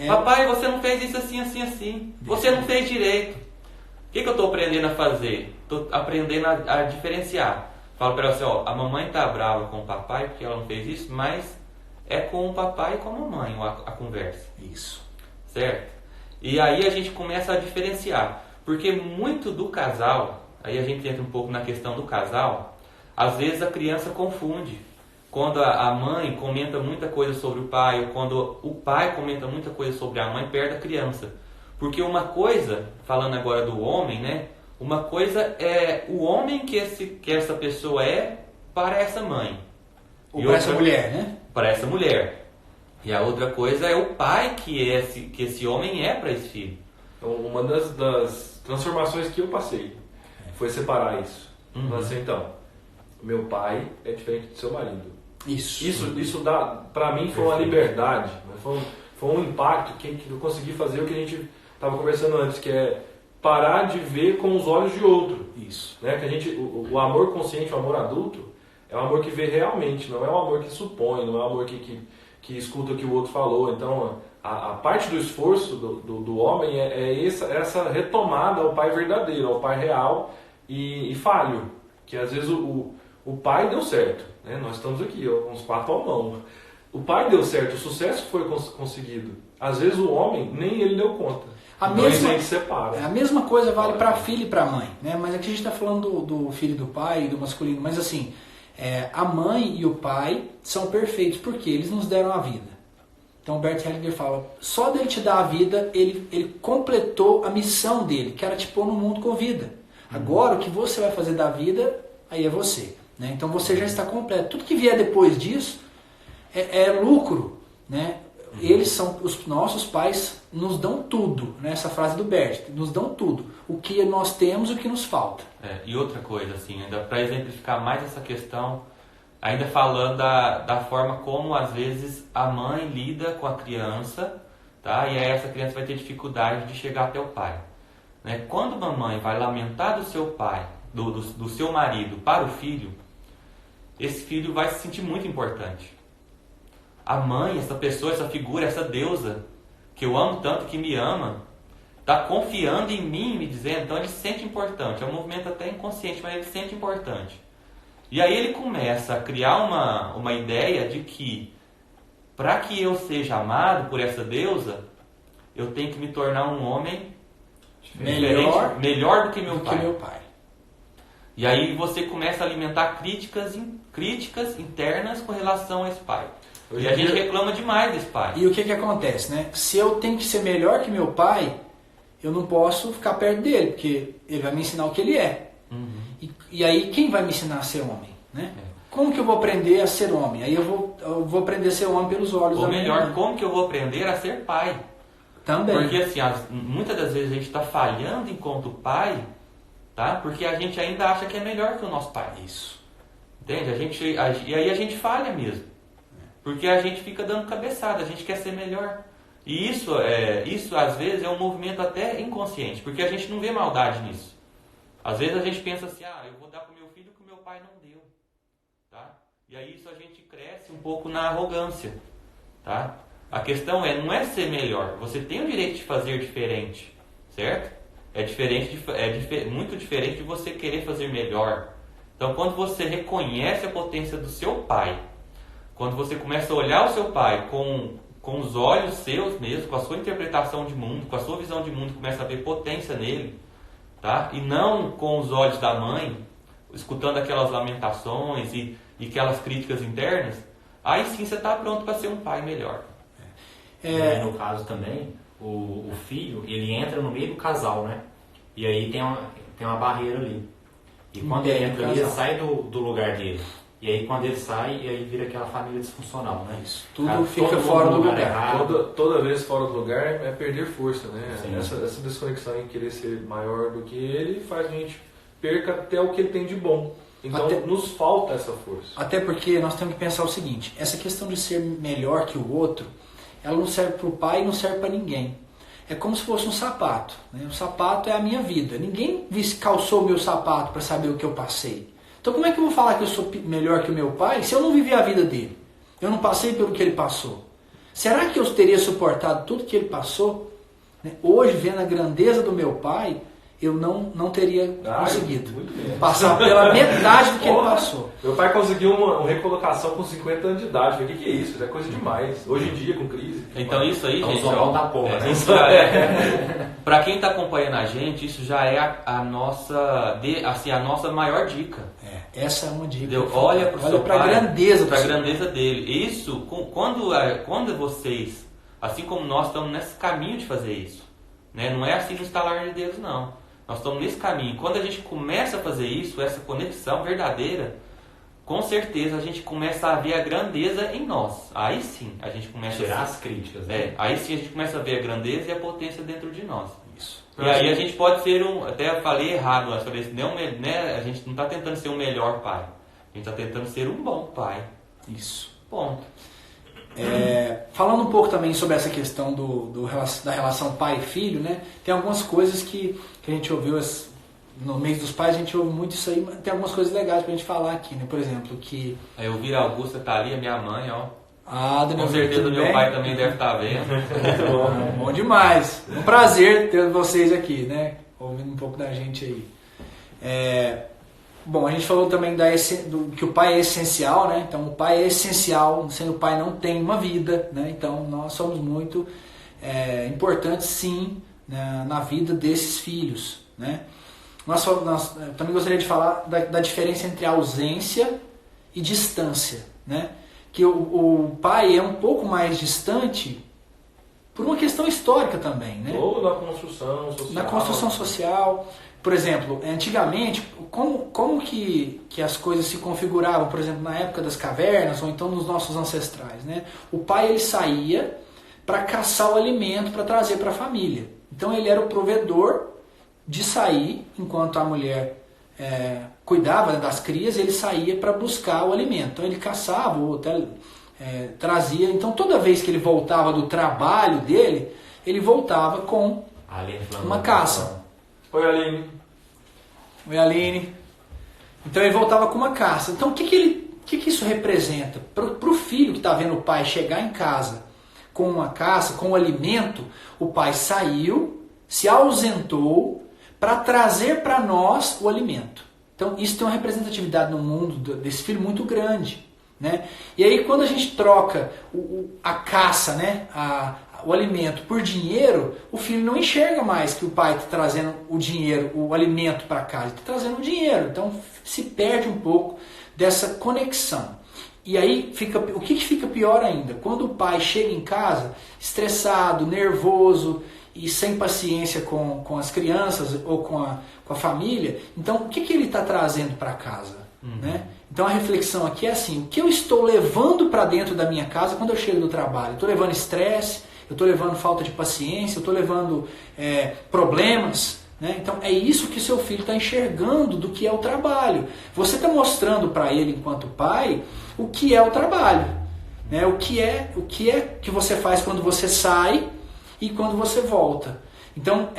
Papai, você não fez isso assim, assim, assim. Você não fez direito. O que eu estou aprendendo a fazer? Estou aprendendo a diferenciar. Falo para ela assim, ó, a mamãe está brava com o papai porque ela não fez isso, mas é com o papai e com a mamãe a conversa. Isso. Certo? E aí a gente começa a diferenciar. Porque muito do casal, aí a gente entra um pouco na questão do casal, às vezes a criança confunde. Quando a mãe comenta muita coisa sobre o pai, ou quando o pai comenta muita coisa sobre a mãe, perde a criança. Porque uma coisa, falando agora do homem, né? Uma coisa é o homem que essa pessoa é para essa mãe. Ou para essa mulher, né? Para essa mulher. E a outra coisa é o pai que esse homem é para esse filho. Então, uma das transformações que eu passei foi separar isso. Assim, então, meu pai é diferente do seu marido. Isso dá, para mim foi uma liberdade, né? Foi um impacto que eu consegui fazer o que a gente estava conversando antes, que é parar de ver com os olhos de outro. Isso. Né? Que o amor consciente, o amor adulto, é um amor que vê realmente, não é um amor que supõe, não é um amor que escuta o que o outro falou. Então, a parte do esforço do homem é essa retomada ao pai verdadeiro, ao pai real e falho. Que às vezes o pai deu certo, né? Nós estamos aqui, uns 4 à mão. O pai deu certo, o sucesso foi conseguido. Às vezes o homem, nem ele deu conta. A mesma coisa vale para filho e para mãe, né? Mas aqui a gente está falando do filho e do pai, do masculino, mas assim, a mãe e o pai são perfeitos porque eles nos deram a vida. Então Bert Hellinger fala, só dele te dar a vida, ele completou a missão dele, que era te pôr no mundo com vida. Agora o que você vai fazer da vida, aí é você. Né? Então você já está completo. Tudo que vier depois disso é lucro. Né? Eles são, os nossos pais nos dão tudo, né? Essa frase do Bert, nos dão tudo. O que nós temos e o que nos falta. E outra coisa, assim, ainda para exemplificar mais essa questão, ainda falando da forma como às vezes a mãe lida com a criança, tá? E aí essa criança vai ter dificuldade de chegar até o pai. Né? Quando uma mãe vai lamentar do seu pai, do seu marido para o filho, esse filho vai se sentir muito importante. A mãe, essa pessoa, essa figura, essa deusa que eu amo tanto, que me ama, está confiando em mim, me dizendo, então ele se sente importante. É um movimento até inconsciente, mas ele se sente importante. E aí ele começa a criar uma ideia de que para que eu seja amado por essa deusa, eu tenho que me tornar um homem melhor do que meu pai. E aí você começa a alimentar críticas internas com relação a esse pai. E a gente reclama demais desse pai. E o que acontece, né? Se eu tenho que ser melhor que meu pai, eu não posso ficar perto dele, porque ele vai me ensinar o que ele é. E aí quem vai me ensinar a ser homem? né? Como que eu vou aprender a ser homem? Aí eu vou aprender a ser homem pelos olhos Ou da minha melhor, mãe. como que eu vou aprender a ser pai? Também. Porque assim, muitas das vezes a gente está falhando enquanto pai, tá? Porque a gente ainda acha que é melhor que o nosso pai. Isso. Entende? E aí a gente falha mesmo. Porque a gente fica dando cabeçada, a gente quer ser melhor. E isso às vezes é um movimento até inconsciente, porque a gente não vê maldade nisso. Às vezes a gente pensa assim, eu vou dar para o meu filho o que o meu pai não deu. Tá? E aí isso a gente cresce um pouco na arrogância. Tá? A questão não é ser melhor, você tem o direito de fazer diferente, certo? Muito diferente de você querer fazer melhor. Então quando você reconhece a potência do seu pai, quando você começa a olhar o seu pai com os olhos seus mesmo, com a sua interpretação de mundo, com a sua visão de mundo, começa a ver potência nele, tá? E não com os olhos da mãe, escutando aquelas lamentações e aquelas críticas internas, aí sim você está pronto para ser um pai melhor. No caso também, o filho, ele entra no meio do casal, né? E aí tem uma barreira ali. E quando ele entra ali, ele sai do lugar dele. E aí quando ele sai, e aí vira aquela família disfuncional, né? Isso. Tudo fica fora do lugar. Toda vez fora do lugar é perder força, né? Sim. Essa desconexão em querer ser maior do que ele faz a gente perca até o que ele tem de bom. Então nos falta essa força. Até porque nós temos que pensar o seguinte, essa questão de ser melhor que o outro, ela não serve para o pai e não serve para ninguém. É como se fosse um sapato, né? O sapato é a minha vida. Ninguém calçou o meu sapato para saber o que eu passei. Então como é que eu vou falar que eu sou melhor que o meu pai se eu não vivi a vida dele? Eu não passei pelo que ele passou. Será que eu teria suportado tudo que ele passou? Hoje, vendo a grandeza do meu pai, eu não teria conseguido passar pela metade do que ele passou. Meu pai conseguiu uma recolocação com 50 anos de idade. Eu falei, o que é isso? Isso é coisa demais. Hoje em dia, com crise. Então isso aí, gente, da porra, né? isso já para quem está acompanhando a gente, isso já é a nossa maior dica. Essa é uma dica. Entendeu? Olha para o seu pai, para a grandeza dele. Isso, quando vocês, assim como nós, estamos nesse caminho de fazer isso, né? Não é assim no estalar de dedos, não. Nós estamos nesse caminho. Quando a gente começa a fazer isso, essa conexão verdadeira, com certeza a gente começa a ver a grandeza em nós. Aí sim a gente começa tirar a as críticas, né? aí sim a gente começa a ver a grandeza e a potência dentro de nós. Isso. E aí a gente pode ser até eu falei errado, eu falei assim, a gente não está tentando ser o melhor pai. A gente está tentando ser um bom pai. Isso. Ponto. Falando um pouco também sobre essa questão da relação pai e filho, né? Tem algumas coisas que a gente ouviu no mês dos pais, a gente ouve muito isso aí, mas tem algumas coisas legais pra gente falar aqui, né? Por exemplo, que... Aí eu vi a Augusta tá ali, a minha mãe, ó. Daniel, com certeza tudo meu bem? pai também deve estar vendo. Muito bom, bom demais. Um prazer ter vocês aqui, né? Ouvindo um pouco da gente aí. Bom, a gente falou também que o pai é essencial, né? Então o pai é essencial, sendo o pai não tem uma vida, né? Então nós somos muito importantes sim, né, na vida desses filhos, né? Eu também gostaria de falar da diferença entre ausência e distância, né? Que o pai é um pouco mais distante por uma questão histórica também, né? Ou na construção social. Na construção social. Por exemplo, antigamente, como que as coisas se configuravam, por exemplo, na época das cavernas ou então nos nossos ancestrais, né? O pai ele saía para caçar o alimento para trazer para a família. Então ele era o provedor de sair, enquanto a mulher cuidava das crias, ele saía para buscar o alimento. Então ele caçava ou até trazia. Então toda vez que ele voltava do trabalho dele, ele voltava com uma caça. Oi, Aline. Oi, Aline. Então ele voltava com uma caça. Então o que isso representa? Para o filho que está vendo o pai chegar em casa com uma caça, com o alimento, o pai saiu, se ausentou para trazer para nós o alimento. Então isso tem uma representatividade no mundo desse filho muito grande, né? E aí quando a gente troca a caça, né, o alimento por dinheiro, o filho não enxerga mais que o pai está trazendo o dinheiro, o alimento para casa, ele está trazendo o dinheiro. Então se perde um pouco dessa conexão. E aí o que fica pior ainda? Quando o pai chega em casa estressado, nervoso e sem paciência com as crianças ou com a família, então o que ele está trazendo para casa? Né? Então a reflexão aqui é assim, o que eu estou levando para dentro da minha casa quando eu chego do trabalho? Eu estou levando estresse, eu estou levando falta de paciência, eu estou levando problemas, né? Então é isso que seu filho está enxergando do que é o trabalho. Você está mostrando para ele, enquanto pai, o que é o trabalho, né? O que é que você faz quando você sai e quando você volta. Então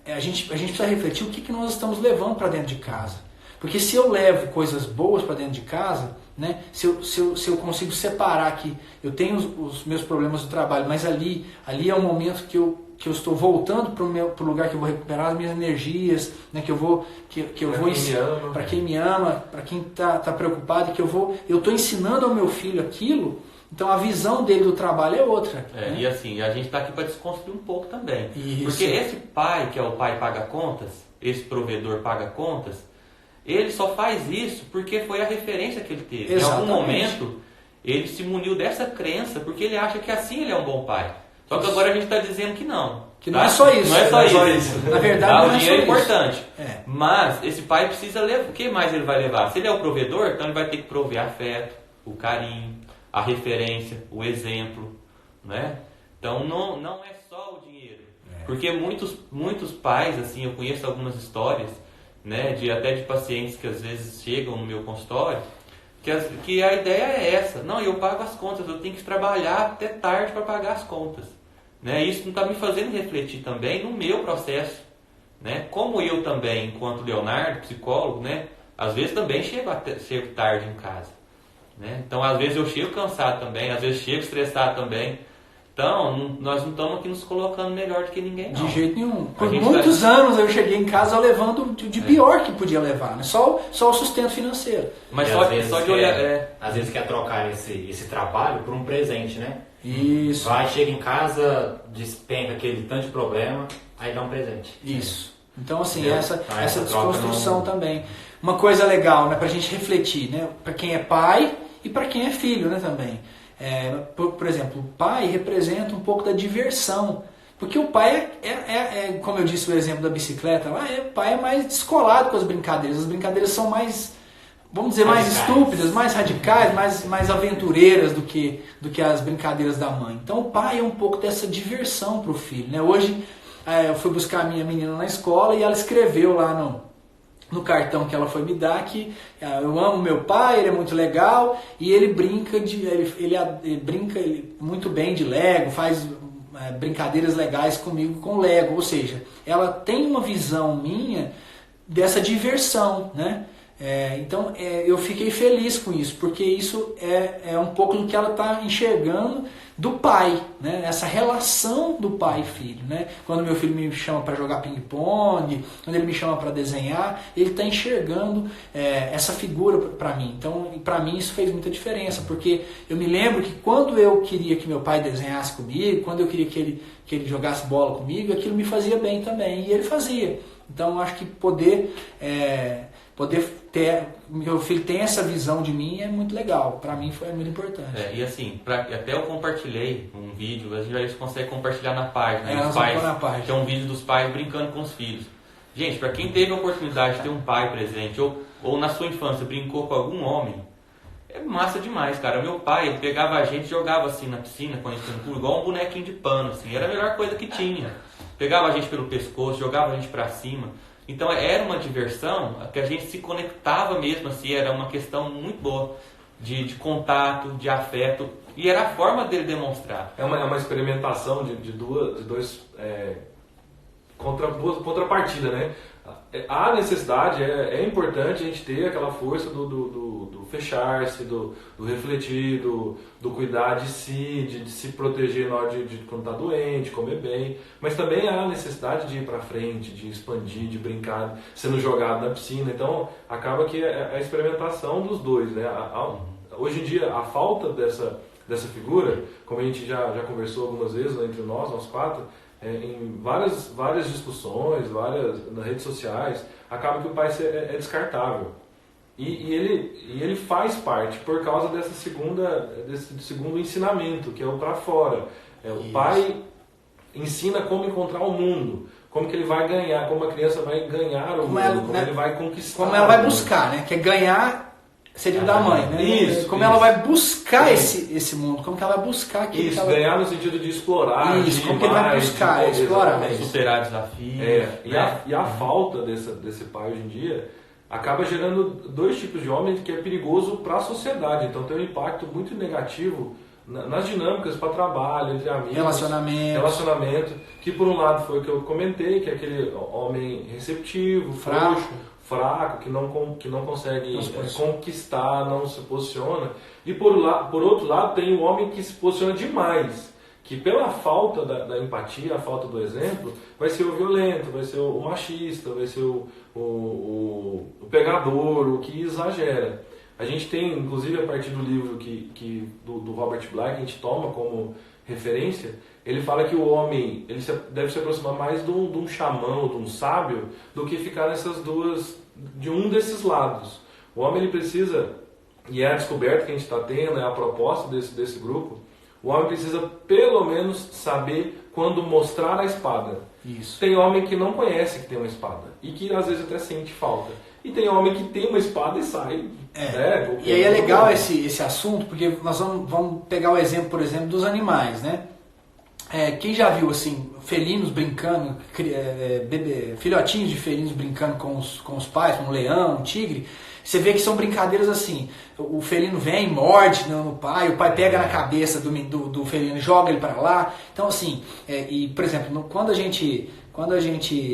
a gente precisa refletir o que nós estamos levando para dentro de casa. Porque se eu levo coisas boas para dentro de casa, né, se eu consigo separar que eu tenho os meus problemas do trabalho, mas ali é um momento que eu estou voltando para o lugar que eu vou recuperar as minhas energias, né, para quem me ama, para quem está preocupado, que eu estou ensinando ao meu filho aquilo. Então a visão dele do trabalho é outra. Né? E assim, a gente está aqui para desconstruir um pouco também. Isso. Porque esse pai, que é o pai paga contas, esse provedor paga contas, ele só faz isso porque foi a referência que ele teve. Exatamente. Em algum momento, ele se muniu dessa crença, porque ele acha que assim ele é um bom pai. Só que agora a gente está dizendo que não. Que não é só isso. Não é só isso. Na verdade, não o é dinheiro é só importante. Isso. Mas esse pai precisa levar. O que mais ele vai levar? Se ele é o provedor, então ele vai ter que prover afeto, o carinho, a referência, o exemplo. Né? Então não é só o dinheiro. Porque muitos pais, assim, eu conheço algumas histórias, né, até de pacientes que às vezes chegam no meu consultório, que a ideia é essa: não, eu pago as contas, eu tenho que trabalhar até tarde para pagar as contas, né? Isso não está me fazendo refletir também no meu processo, né? Como eu também, enquanto Leonardo, psicólogo, né, às vezes também chego tarde em casa, né? Então às vezes eu chego cansado também, às vezes chego estressado também. Então, nós não estamos aqui nos colocando melhor do que ninguém, não. De jeito nenhum. Por muitos anos eu cheguei em casa levando de pior que podia levar, né? Só o sustento financeiro. Mas só de olhar. Às vezes quer trocar esse trabalho por um presente, né? Isso. Vai, chega em casa, despenca aquele tanto de problema, aí dá um presente. Isso. Então, assim, Entendeu? essa desconstrução também. Uma coisa legal, né, pra gente refletir, né? Pra quem é pai e pra quem é filho, né, também. Por exemplo, o pai representa um pouco da diversão, porque o pai como eu disse o exemplo da bicicleta, o pai é mais descolado com as brincadeiras são mais, vamos dizer, mais estúpidas, mais radicais, mais aventureiras do que as brincadeiras da mãe. Então o pai é um pouco dessa diversão para o filho, né? Hoje eu fui buscar a minha menina na escola e ela escreveu lá no cartão que ela foi me dar que eu amo meu pai, ele é muito legal e ele brinca ele brinca muito bem de Lego, faz brincadeiras legais comigo com Lego, ou seja, ela tem uma visão minha dessa diversão, né? Então eu fiquei feliz com isso, porque isso é um pouco do que ela está enxergando do pai, né? Essa relação do pai e filho, né? Quando meu filho me chama para jogar ping-pong, quando ele me chama para desenhar, ele está enxergando essa figura para mim. Então, para mim isso fez muita diferença, porque eu me lembro que quando eu queria que meu pai desenhasse comigo, quando eu queria que ele jogasse bola comigo, aquilo me fazia bem também, e ele fazia. Então, eu acho que poder ter, meu filho tem essa visão de mim é muito legal, para mim foi muito importante. E assim, até eu compartilhei um vídeo, a gente consegue compartilhar na página, dos pais, na página. Que é um vídeo dos pais brincando com os filhos. Gente, para quem teve a oportunidade de ter um pai presente, ou na sua infância brincou com algum homem, é massa demais, cara. Meu pai, ele pegava a gente e jogava assim na piscina, quando a gente estava igual um bonequinho de pano, assim, era a melhor coisa que tinha. Pegava a gente pelo pescoço, jogava a gente para cima. Então era uma diversão que a gente se conectava mesmo, assim, era uma questão muito boa de contato, de afeto, e era a forma dele demonstrar. É uma experimentação de duas contrapartidas, né? A necessidade, é importante a gente ter aquela força do fechar-se, do refletir, do cuidar de si, de se proteger na hora de quando está doente, comer bem, mas também há a necessidade de ir para frente, de expandir, de brincar, sendo jogado na piscina. Então acaba que é a experimentação dos dois, né? Hoje em dia a falta dessa figura, como a gente já conversou algumas vezes entre nós quatro, em várias discussões, nas redes sociais, acaba que o pai é descartável. E ele faz parte por causa desse segundo ensinamento, que é o para fora. O pai ensina como encontrar o mundo, como que ele vai ganhar, como a criança vai ganhar o mundo, como ele vai conquistar. Como ela vai buscar, né? Que é ganhar seria da mãe, né? Isso, como isso. ela vai buscar esse mundo, como que ela vai buscar aquilo. Isso, que ela... ganhar no sentido de explorar, Isso, de como que ele vai mais, buscar, de explorar. exatamente. Superar desafios. E a falta desse pai hoje em dia acaba gerando dois tipos de homens que é perigoso para a sociedade. Então tem um impacto muito negativo nas dinâmicas para trabalho, entre amigos, relacionamento, que por um lado foi o que eu comentei, que é aquele homem receptivo, fraco, que não consegue conquistar, não se posiciona. E por outro lado tem o homem que se posiciona demais, que pela falta da empatia, a falta do exemplo, vai ser o violento, vai ser o machista, vai ser o pegador, o que exagera. A gente tem, inclusive a partir do livro do Robert Bly, que a gente toma como referência, ele fala que o homem deve se aproximar mais de um xamã, de um sábio, do que ficar de um desses lados. O homem ele precisa, e é a descoberta que a gente está tendo, é a proposta desse grupo, o homem precisa pelo menos saber quando mostrar a espada. Isso. Tem homem que não conhece que tem uma espada e que às vezes até sente falta. E tem homem que tem uma espada e sai. E aí é legal esse assunto, porque nós vamos pegar o exemplo, por exemplo, dos animais, né? Quem já viu assim, felinos brincando, filhotinhos de felinos brincando com os pais, um leão, um tigre, você vê que são brincadeiras assim, o felino vem, morde no pai, o pai pega na cabeça do felino e joga ele para lá. Então assim, e por exemplo, quando a gente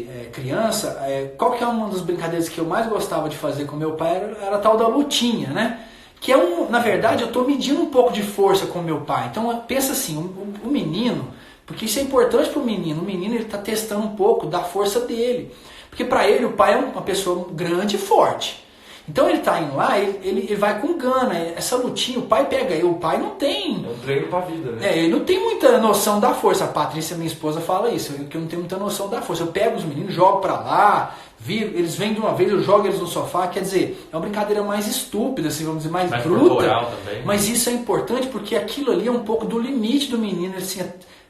é criança, qual que é uma das brincadeiras que eu mais gostava de fazer com meu pai era a tal da lutinha, né? Que na verdade eu estou medindo um pouco de força com meu pai. Então pensa assim, o menino, porque isso é importante para o menino ele está testando um pouco da força dele. Porque para ele o pai é uma pessoa grande e forte. Então ele está indo lá, ele vai com gana, essa lutinha, o pai pega ele, o pai não tem... É um treino pra vida, né? Ele não tem muita noção da força, a Patrícia, minha esposa, fala isso, que eu não tenho muita noção da força. Eu pego os meninos, jogo pra lá, eles vêm de uma vez, eu jogo eles no sofá, quer dizer, é uma brincadeira mais estúpida, assim, vamos dizer, mais bruta. Também. Mas isso é importante porque aquilo ali é um pouco do limite do menino, assim,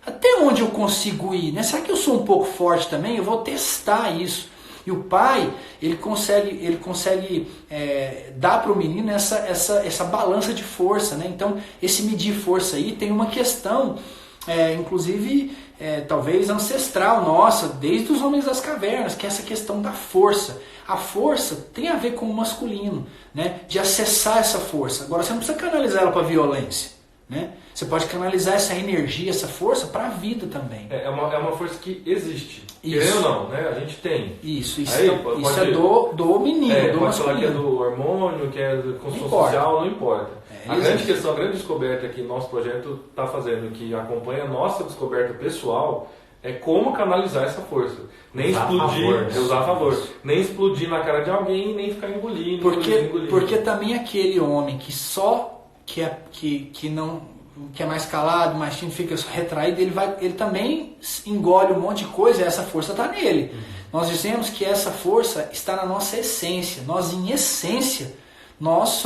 até onde eu consigo ir, né? Será que eu sou um pouco forte também? Eu vou testar isso. E o pai, ele consegue dar para o menino essa balança de força, né? Então, esse medir força aí tem uma questão, inclusive, talvez ancestral nossa, desde os homens das cavernas, que é essa questão da força. A força tem a ver com o masculino, né? De acessar essa força. Agora, você não precisa canalizar ela para violência, né? Você pode canalizar essa energia, essa força para a vida também. É uma força que existe. Isso. Querendo ou não, né? A gente tem. Isso Aí, é do menino, do pode falar que é masculino. do hormônio, que é da construção social, não importa. A grande questão, a grande descoberta que nosso projeto está fazendo, que acompanha a nossa descoberta pessoal, é como canalizar essa força. Nem usar a favor. Nem explodir na cara de alguém, nem ficar engolindo. Porque também aquele homem que que é mais calado, mais tímido, fica retraído, ele também engole um monte de coisa e essa força está nele. Nós dizemos que essa força está na nossa essência. Nós, em essência, nós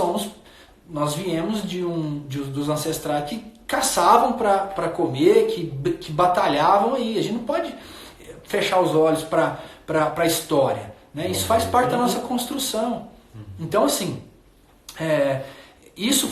viemos dos ancestrais que caçavam para comer, que batalhavam, e a gente não pode fechar os olhos para a história, né? Isso faz parte da nossa construção. Então, assim, isso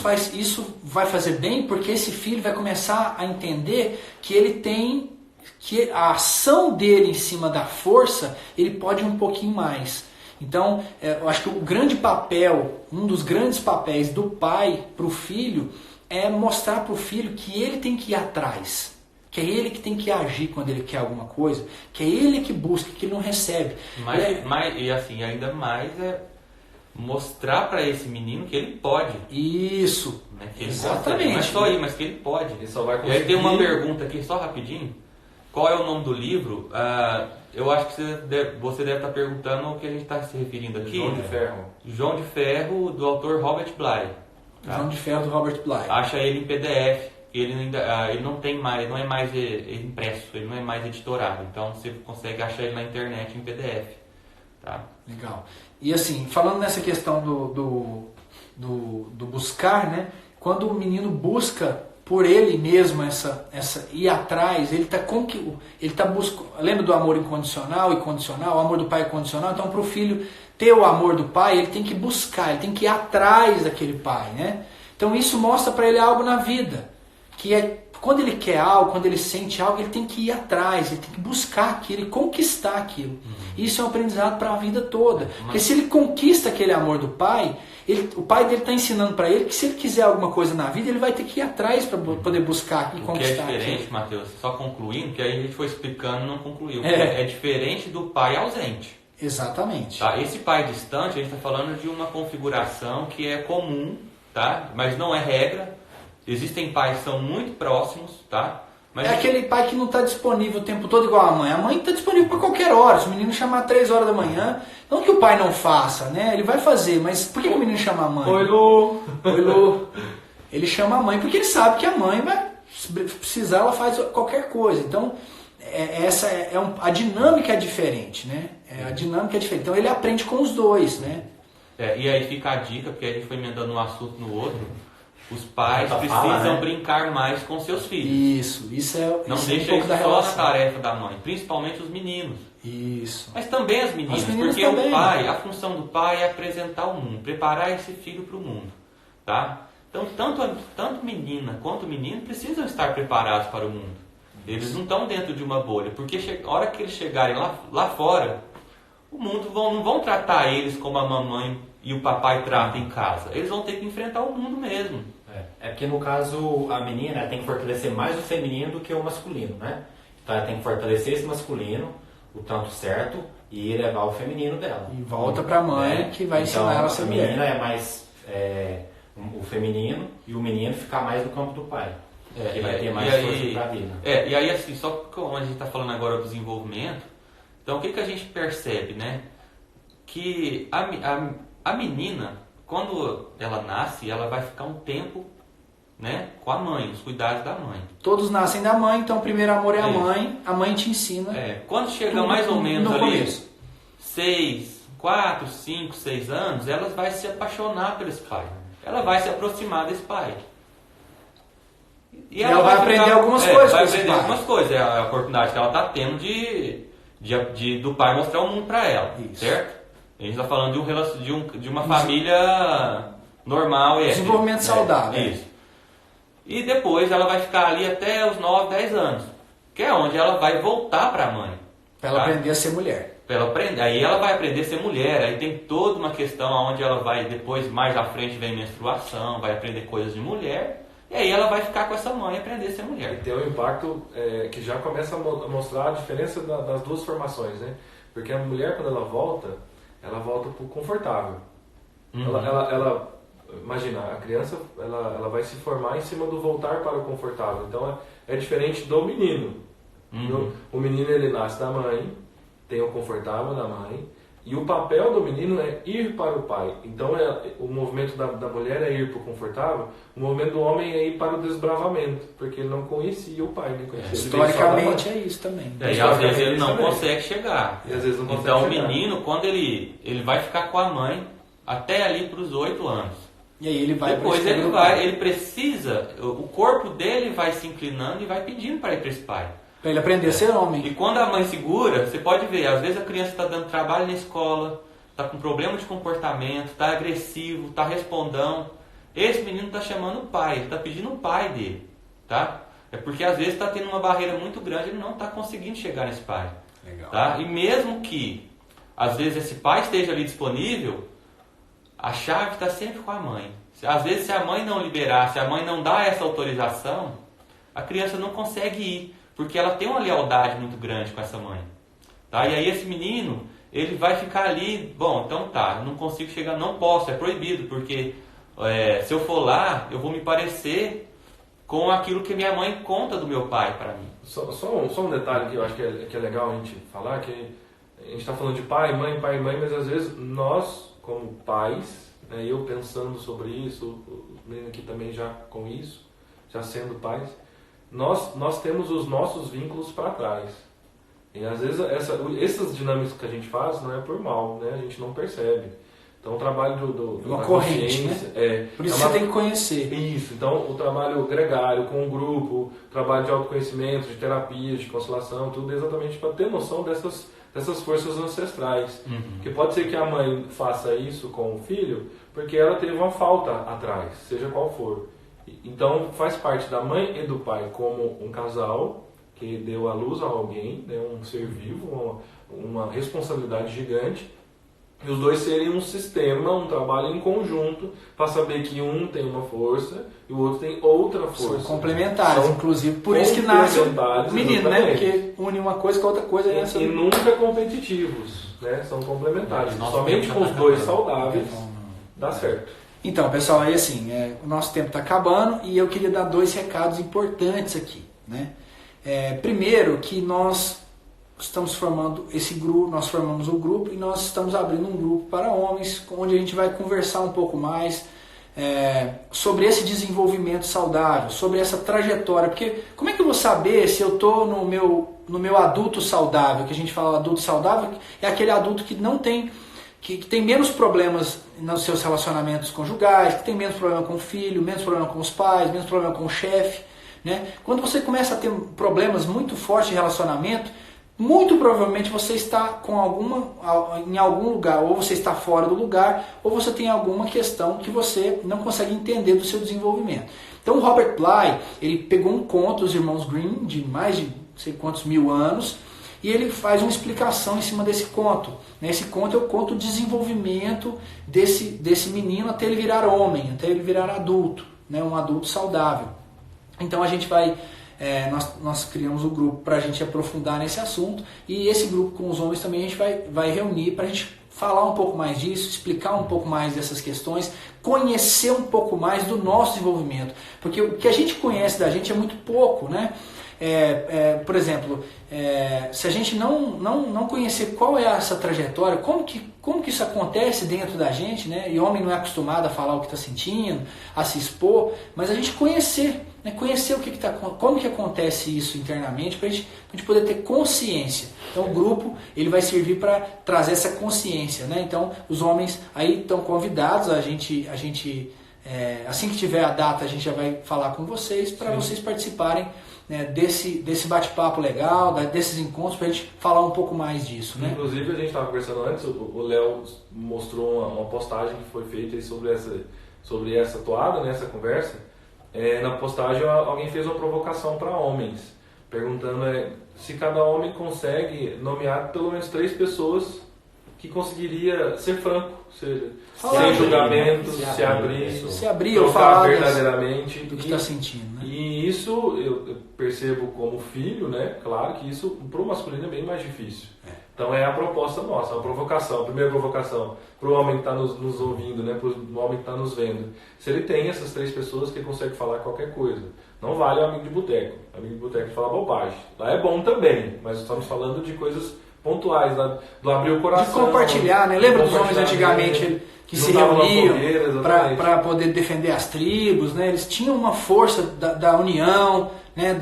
vai fazer bem, porque esse filho vai começar a entender que a ação dele em cima da força, ele pode ir um pouquinho mais. Então, eu acho que um dos grandes papéis do pai para o filho é mostrar para o filho que ele tem que ir atrás, que é ele que tem que agir quando ele quer alguma coisa, que é ele que busca, que ele não recebe. E assim, ainda mais mostrar para esse menino que ele pode. Isso, né? Que ele exatamente. Não é só ir, mas que ele pode. Ele só vai conseguir. E aí tem uma pergunta aqui, só rapidinho. Qual é o nome do livro? Eu acho que você deve estar perguntando o que a gente está se referindo aqui. João de Ferro. João de Ferro, do autor Robert Bly. Tá? João de Ferro, do Robert Bly. Acha ele em PDF. Ele não tem mais, não é mais impresso, ele não é mais editorado. Então você consegue achar ele na internet em PDF. Tá? Legal. E assim, falando nessa questão do buscar, né? Quando o menino busca por ele mesmo essa ir atrás, ele tá buscando. Lembra do amor incondicional e condicional? O amor do pai é condicional. Então, para o filho ter o amor do pai, ele tem que buscar, ele tem que ir atrás daquele pai, né? Então isso mostra para ele algo na vida, que é quando ele quer algo, quando ele sente algo, ele tem que ir atrás, ele tem que buscar aquilo e conquistar aquilo. Isso é um aprendizado para a vida toda. Porque se ele conquista aquele amor do pai, o pai dele está ensinando para ele que se ele quiser alguma coisa na vida, ele vai ter que ir atrás para poder buscar e conquistar. O que é diferente, aquilo. Mateus, só concluindo, que aí a gente foi explicando e não concluiu. É diferente do pai ausente. Exatamente. Tá? Esse pai distante, a gente está falando de uma configuração que é comum, tá? Mas não é regra. Existem pais que são muito próximos, tá? Mas é aquele pai que não está disponível o tempo todo igual a mãe. A mãe está disponível para qualquer hora. Se o menino chamar 3 horas da manhã, não que o pai não faça, né? Ele vai fazer, mas por que o menino chama a mãe? Oi, Lu! Oi, Lu. Ele chama a mãe porque ele sabe que a mãe vai precisar, ela faz qualquer coisa. Então, a dinâmica é diferente, né? A dinâmica é diferente. Então, ele aprende com os dois, né? E aí fica a dica, porque a gente foi emendando um assunto no outro. Os pais precisam fala, né? brincar mais com seus filhos. Isso é Não isso deixa é um pouco isso da só na relação. tarefa da mãe, principalmente os meninos. Isso. Mas também as meninas, porque também. o pai, a função do pai é apresentar o mundo, preparar esse filho para o mundo, tá? Então, tanto menina quanto menino precisam estar preparados para o mundo. Eles não estão dentro de uma bolha, porque a hora que eles chegarem lá fora, o mundo não vão tratar eles como a mamãe e o papai tratam em casa. Eles vão ter que enfrentar o mundo mesmo. É porque no caso a menina tem que fortalecer mais o feminino do que o masculino, né? Então ela tem que fortalecer esse masculino, o tanto certo, e levar o feminino dela. E volta para a mãe que vai ensinar ela a ser mulher. A menina é mais o feminino e o menino ficar mais no campo do pai. Que vai ter mais força para a vida. E aí assim, só como a gente está falando agora do desenvolvimento, então o que a gente percebe, né? Que a menina, quando ela nasce, ela vai ficar um tempo, né, com a mãe, os cuidados da mãe. Todos nascem da mãe, então o primeiro amor é a mãe te ensina. Quando chega mais ou menos ali 4, 5, 6 anos, ela vai se apaixonar por esse pai. Ela vai se aproximar desse pai. E ela vai aprender algumas coisas. Vai aprender algumas coisas. É a oportunidade que ela está tendo do pai mostrar o mundo para ela. Isso. Certo? A gente está falando de uma família normal. Desenvolvimento saudável. Isso. E depois ela vai ficar ali até os 9, 10 anos. Que é onde ela vai voltar para a mãe. Para ela aprender a ser mulher. Aí ela vai aprender a ser mulher. Aí tem toda uma questão onde ela vai, depois, mais à frente, vem menstruação, vai aprender coisas de mulher. E aí ela vai ficar com essa mãe e aprender a ser mulher. E tem um impacto que já começa a mostrar a diferença das duas formações, né? Porque a mulher, quando ela volta para o confortável. Ela imagina, a criança ela vai se formar em cima do voltar para o confortável. Então é diferente do menino. O menino ele nasce da mãe, tem o confortável da mãe, e o papel do menino é ir para o pai. Então o movimento da mulher é ir para o confortável, o movimento do homem é ir para o desbravamento, porque ele não conhecia o pai, ele conhecia historicamente é isso também. E às vezes ele não consegue chegar. E às vezes não consegue então chegar. O menino, quando ele vai ficar com a mãe até ali para os 8 anos. E aí ele vai. Depois ele precisa, o corpo dele vai se inclinando e vai pedindo para ir para esse pai. Para ele aprender a ser homem. E quando a mãe segura, você pode ver, às vezes a criança está dando trabalho na escola, está com problema de comportamento, está agressivo, está respondão. Esse menino está chamando o pai, ele está pedindo o pai dele, tá? É porque às vezes está tendo uma barreira muito grande, ele não está conseguindo chegar nesse pai. Legal. Tá? E mesmo que às vezes esse pai esteja ali disponível, a chave está sempre com a mãe. Às vezes se a mãe não liberar, se a mãe não dá essa autorização, a criança não consegue ir, porque ela tem uma lealdade muito grande com essa mãe. Tá? E aí esse menino, ele vai ficar ali, bom, então tá, não consigo chegar, não posso, é proibido, porque se eu for lá, eu vou me parecer com aquilo que minha mãe conta do meu pai para mim. Só um detalhe que eu acho que é legal a gente falar, que a gente está falando de pai, mãe, mas às vezes nós, como pais, né, eu pensando sobre isso, o menino aqui também já com isso, já sendo pais, nós temos os nossos vínculos para trás. E às vezes essas dinâmicas que a gente faz não é por mal, né? A gente não percebe. Então o trabalho uma corrente, né? Por isso você tem que conhecer. Isso, então o trabalho gregário com o grupo, trabalho de autoconhecimento, de terapias, de consolação, tudo exatamente para ter noção dessas forças ancestrais. Porque pode ser que a mãe faça isso com o filho porque ela teve uma falta atrás, seja qual for. Então faz parte da mãe e do pai como um casal que deu à luz a alguém, né, um ser vivo, uma responsabilidade gigante, e os dois serem um sistema, um trabalho em conjunto, para saber que um tem uma força e o outro tem outra força. São complementares, inclusive. Por isso que nasce o menino, né? Porque une uma coisa com a outra coisa. E nunca competitivos, né? São complementares. Somente com os dois saudáveis dá certo. Então, pessoal, aí assim, o nosso tempo está acabando e eu queria dar 2 recados importantes aqui, né? Primeiro, que nós estamos formando esse grupo, nós formamos o grupo e nós estamos abrindo um grupo para homens, onde a gente vai conversar um pouco mais sobre esse desenvolvimento saudável, sobre essa trajetória, porque como é que eu vou saber se eu estou no meu adulto saudável, que a gente fala adulto saudável, é aquele adulto que não tem, que tem menos problemas nos seus relacionamentos conjugais, que tem menos problema com o filho, menos problema com os pais, menos problema com o chefe, né? Quando você começa a ter problemas muito fortes de relacionamento, muito provavelmente você está em algum lugar, ou você está fora do lugar, ou você tem alguma questão que você não consegue entender do seu desenvolvimento. Então o Robert Bly, ele pegou um conto dos irmãos Grimm, de mais de não sei quantos mil anos, e ele faz uma explicação em cima desse conto. Esse conto é o conto do desenvolvimento desse menino até ele virar homem, até ele virar adulto, né? Um adulto saudável. Então a gente vai... nós criamos o grupo para a gente aprofundar nesse assunto, e esse grupo com os homens também a gente vai reunir para a gente falar um pouco mais disso, explicar um pouco mais dessas questões, conhecer um pouco mais do nosso desenvolvimento, porque o que a gente conhece da gente é muito pouco, né? Por exemplo, se a gente não conhecer qual é essa trajetória, como que isso acontece dentro da gente, né? E o homem não é acostumado a falar o que está sentindo, a se expor, mas a gente conhecer, né? Conhecer como que acontece isso internamente, para a gente poder ter consciência. Então o grupo ele vai servir para trazer essa consciência, né? Então os homens aí estão convidados, a gente assim que tiver a data a gente já vai falar com vocês, para vocês participarem, né, desse bate-papo legal, desses encontros, para a gente falar um pouco mais disso, né? Inclusive a gente estava conversando antes, o Léo mostrou uma postagem que foi feita aí sobre essa toada, né, essa conversa. Na postagem alguém fez uma provocação para homens, perguntando se cada homem consegue nomear pelo menos 3 pessoas que conseguiria ser franco, sem julgamento, se abrir ou falar verdadeiramente do que está sentindo, né? E isso eu percebo como filho, né? Claro que isso para o masculino é bem mais difícil. Então é a proposta nossa, a provocação, a primeira provocação para o homem que está nos ouvindo, né? Para o homem que está nos vendo. Se ele tem essas 3 pessoas que ele consegue falar qualquer coisa, não vale o amigo de boteco. O amigo de boteco fala bobagem. Lá é bom também, mas estamos falando de coisas pontuais, do abrir o coração. De compartilhar, né? Lembra dos homens antigamente que se reuniam para poder defender as tribos, né? Eles tinham uma força da união, né?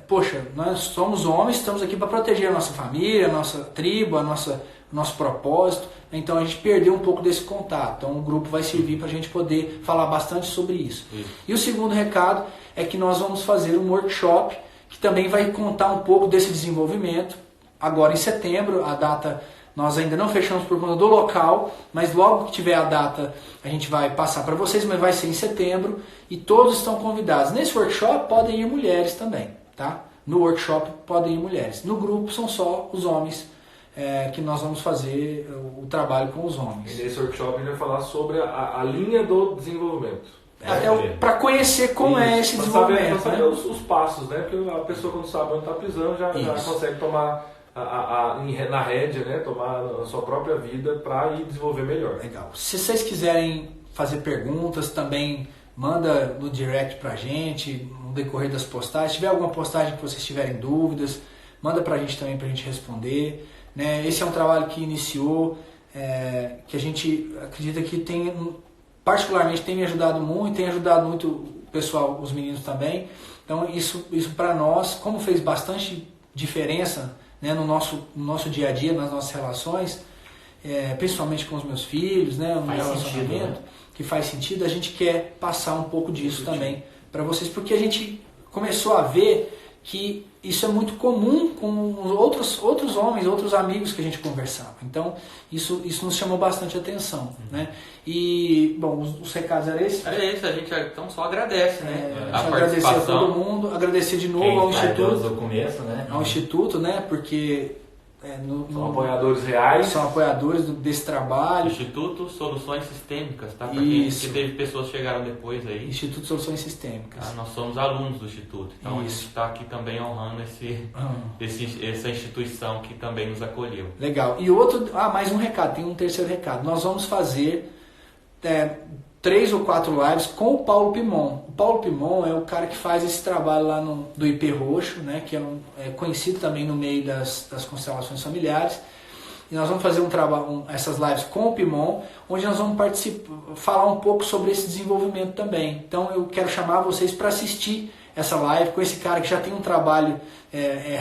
Poxa, nós somos homens, estamos aqui para proteger a nossa família, a nossa tribo, o nosso propósito. Então a gente perdeu um pouco desse contato. Então o grupo vai servir para a gente poder falar bastante sobre isso. E o segundo recado é que nós vamos fazer um workshop que também vai contar um pouco desse desenvolvimento. Agora em setembro, a data nós ainda não fechamos por conta do local, mas logo que tiver a data a gente vai passar para vocês, mas vai ser em setembro e todos estão convidados. Nesse workshop podem ir mulheres também, tá? No workshop podem ir mulheres. No grupo são só os homens, que nós vamos fazer o trabalho com os homens. E nesse workshop a gente vai falar sobre a linha do desenvolvimento. Até para conhecer como é esse desenvolvimento. Para saber os passos, né? Porque a pessoa quando sabe onde está pisando já consegue tomar na rédea, né? Tomar a sua própria vida para ir desenvolver melhor. Legal. Se vocês quiserem fazer perguntas, também manda no direct pra gente, no decorrer das postagens. Se tiver alguma postagem que vocês tiverem dúvidas, manda pra gente também pra gente responder, né? Esse é um trabalho que iniciou, que a gente acredita que particularmente tem me ajudado muito, tem ajudado muito o pessoal, os meninos também. Então isso para nós, como fez bastante diferença, né, no nosso dia a dia, nas nossas relações, principalmente com os meus filhos, né, no meu relacionamento, que faz sentido, a gente quer passar um pouco disso também para vocês, porque a gente começou a ver que isso é muito comum com outros homens, outros amigos que a gente conversava. Então, isso nos chamou bastante atenção, né? E, bom, os recados eram esses? É isso, a gente então só agradece, né? A Agradecer a todo mundo, agradecer de novo ao Instituto. Do começo, né? Ao Instituto, né? Porque são apoiadores reais. São apoiadores desse trabalho. Instituto Soluções Sistêmicas, tá? Para quem que teve pessoas que chegaram depois aí. Instituto Soluções Sistêmicas. Nós somos alunos do Instituto, então a gente está aqui também honrando essa instituição que também nos acolheu. Legal. E mais um recado, tem um terceiro recado. Nós vamos fazer 3 ou 4 lives com o Paulo Pimon. O Paulo Pimon é o cara que faz esse trabalho lá do IP Roxo, né, que é conhecido também no meio das constelações familiares. E nós vamos fazer essas lives com o Pimon, onde nós vamos falar um pouco sobre esse desenvolvimento também. Então eu quero chamar vocês para assistir essa live com esse cara que já tem um trabalho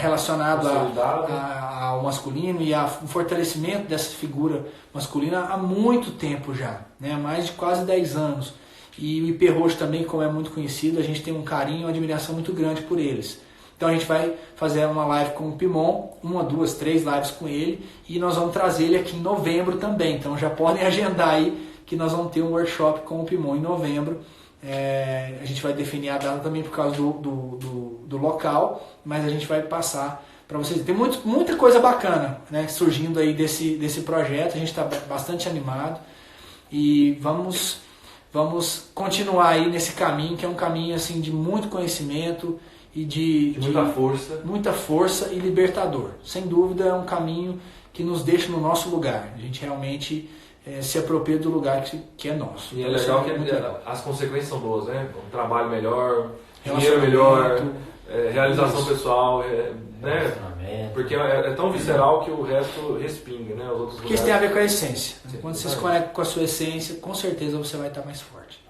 relacionado ao masculino e ao fortalecimento dessa figura masculina há muito tempo já, né? Há mais de quase 10 anos. E o IP Roxo também, como é muito conhecido, a gente tem um carinho e uma admiração muito grande por eles. Então a gente vai fazer uma live com o Pimon, 1, 2, 3 lives com ele, e nós vamos trazer ele aqui em novembro também. Então já podem agendar aí que nós vamos ter um workshop com o Pimon em novembro. A gente vai definir a data também por causa do local, mas a gente vai passar para vocês. Tem muita coisa bacana, né, surgindo aí desse projeto. A gente está bastante animado e vamos continuar aí nesse caminho, que é um caminho assim, de muito conhecimento e de muita força e libertador. Sem dúvida é um caminho que nos deixa no nosso lugar. A gente realmente se apropria do lugar que é nosso. E é legal que as consequências são boas, né? Um trabalho melhor, dinheiro melhor, realização pessoal, né? Porque é tão visceral que o resto respinga, né? Os outros porque isso tem a ver com a essência. Quando você se conecta com a sua essência, com certeza você vai estar mais forte.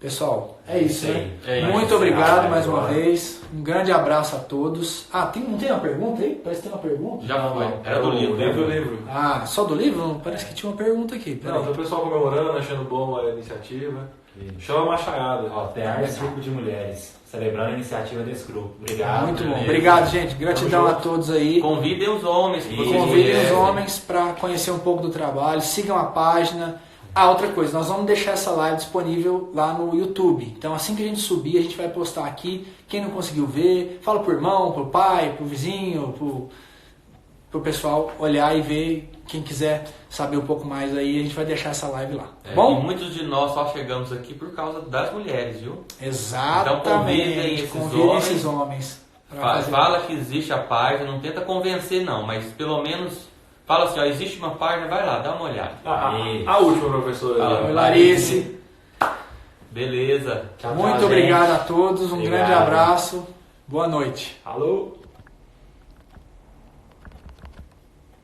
Pessoal, é isso, né? Muito obrigado mais uma vez. Um grande abraço a todos. Não tem uma pergunta aí? Parece que tem uma pergunta. Já foi. Era do livro. Só do livro? Parece que tinha uma pergunta aqui. Não, tem o pessoal comemorando, achando bom a iniciativa. Chama a machaiada. Tem esse grupo de mulheres celebrando a iniciativa desse gruro. Obrigado. Muito bom. Obrigado, gente. Gratidão a todos aí. Convidem os homens. Convidem os homens para conhecer um pouco do trabalho. Sigam a página. Outra coisa, nós vamos deixar essa live disponível lá no YouTube. Então assim que a gente subir, a gente vai postar aqui. Quem não conseguiu ver, fala pro irmão, pro pai, pro vizinho, pro pessoal olhar e ver. Quem quiser saber um pouco mais aí, a gente vai deixar essa live lá. Bom? E muitos de nós só chegamos aqui por causa das mulheres, viu? Exatamente. Então convidem esses homens. Fala que existe a página, não tenta convencer não, mas pelo menos... Fala assim, existe uma página, vai lá, dá uma olhada. A última, professora. Larice. Beleza. Muito obrigado a todos, grande abraço. Boa noite. Alô.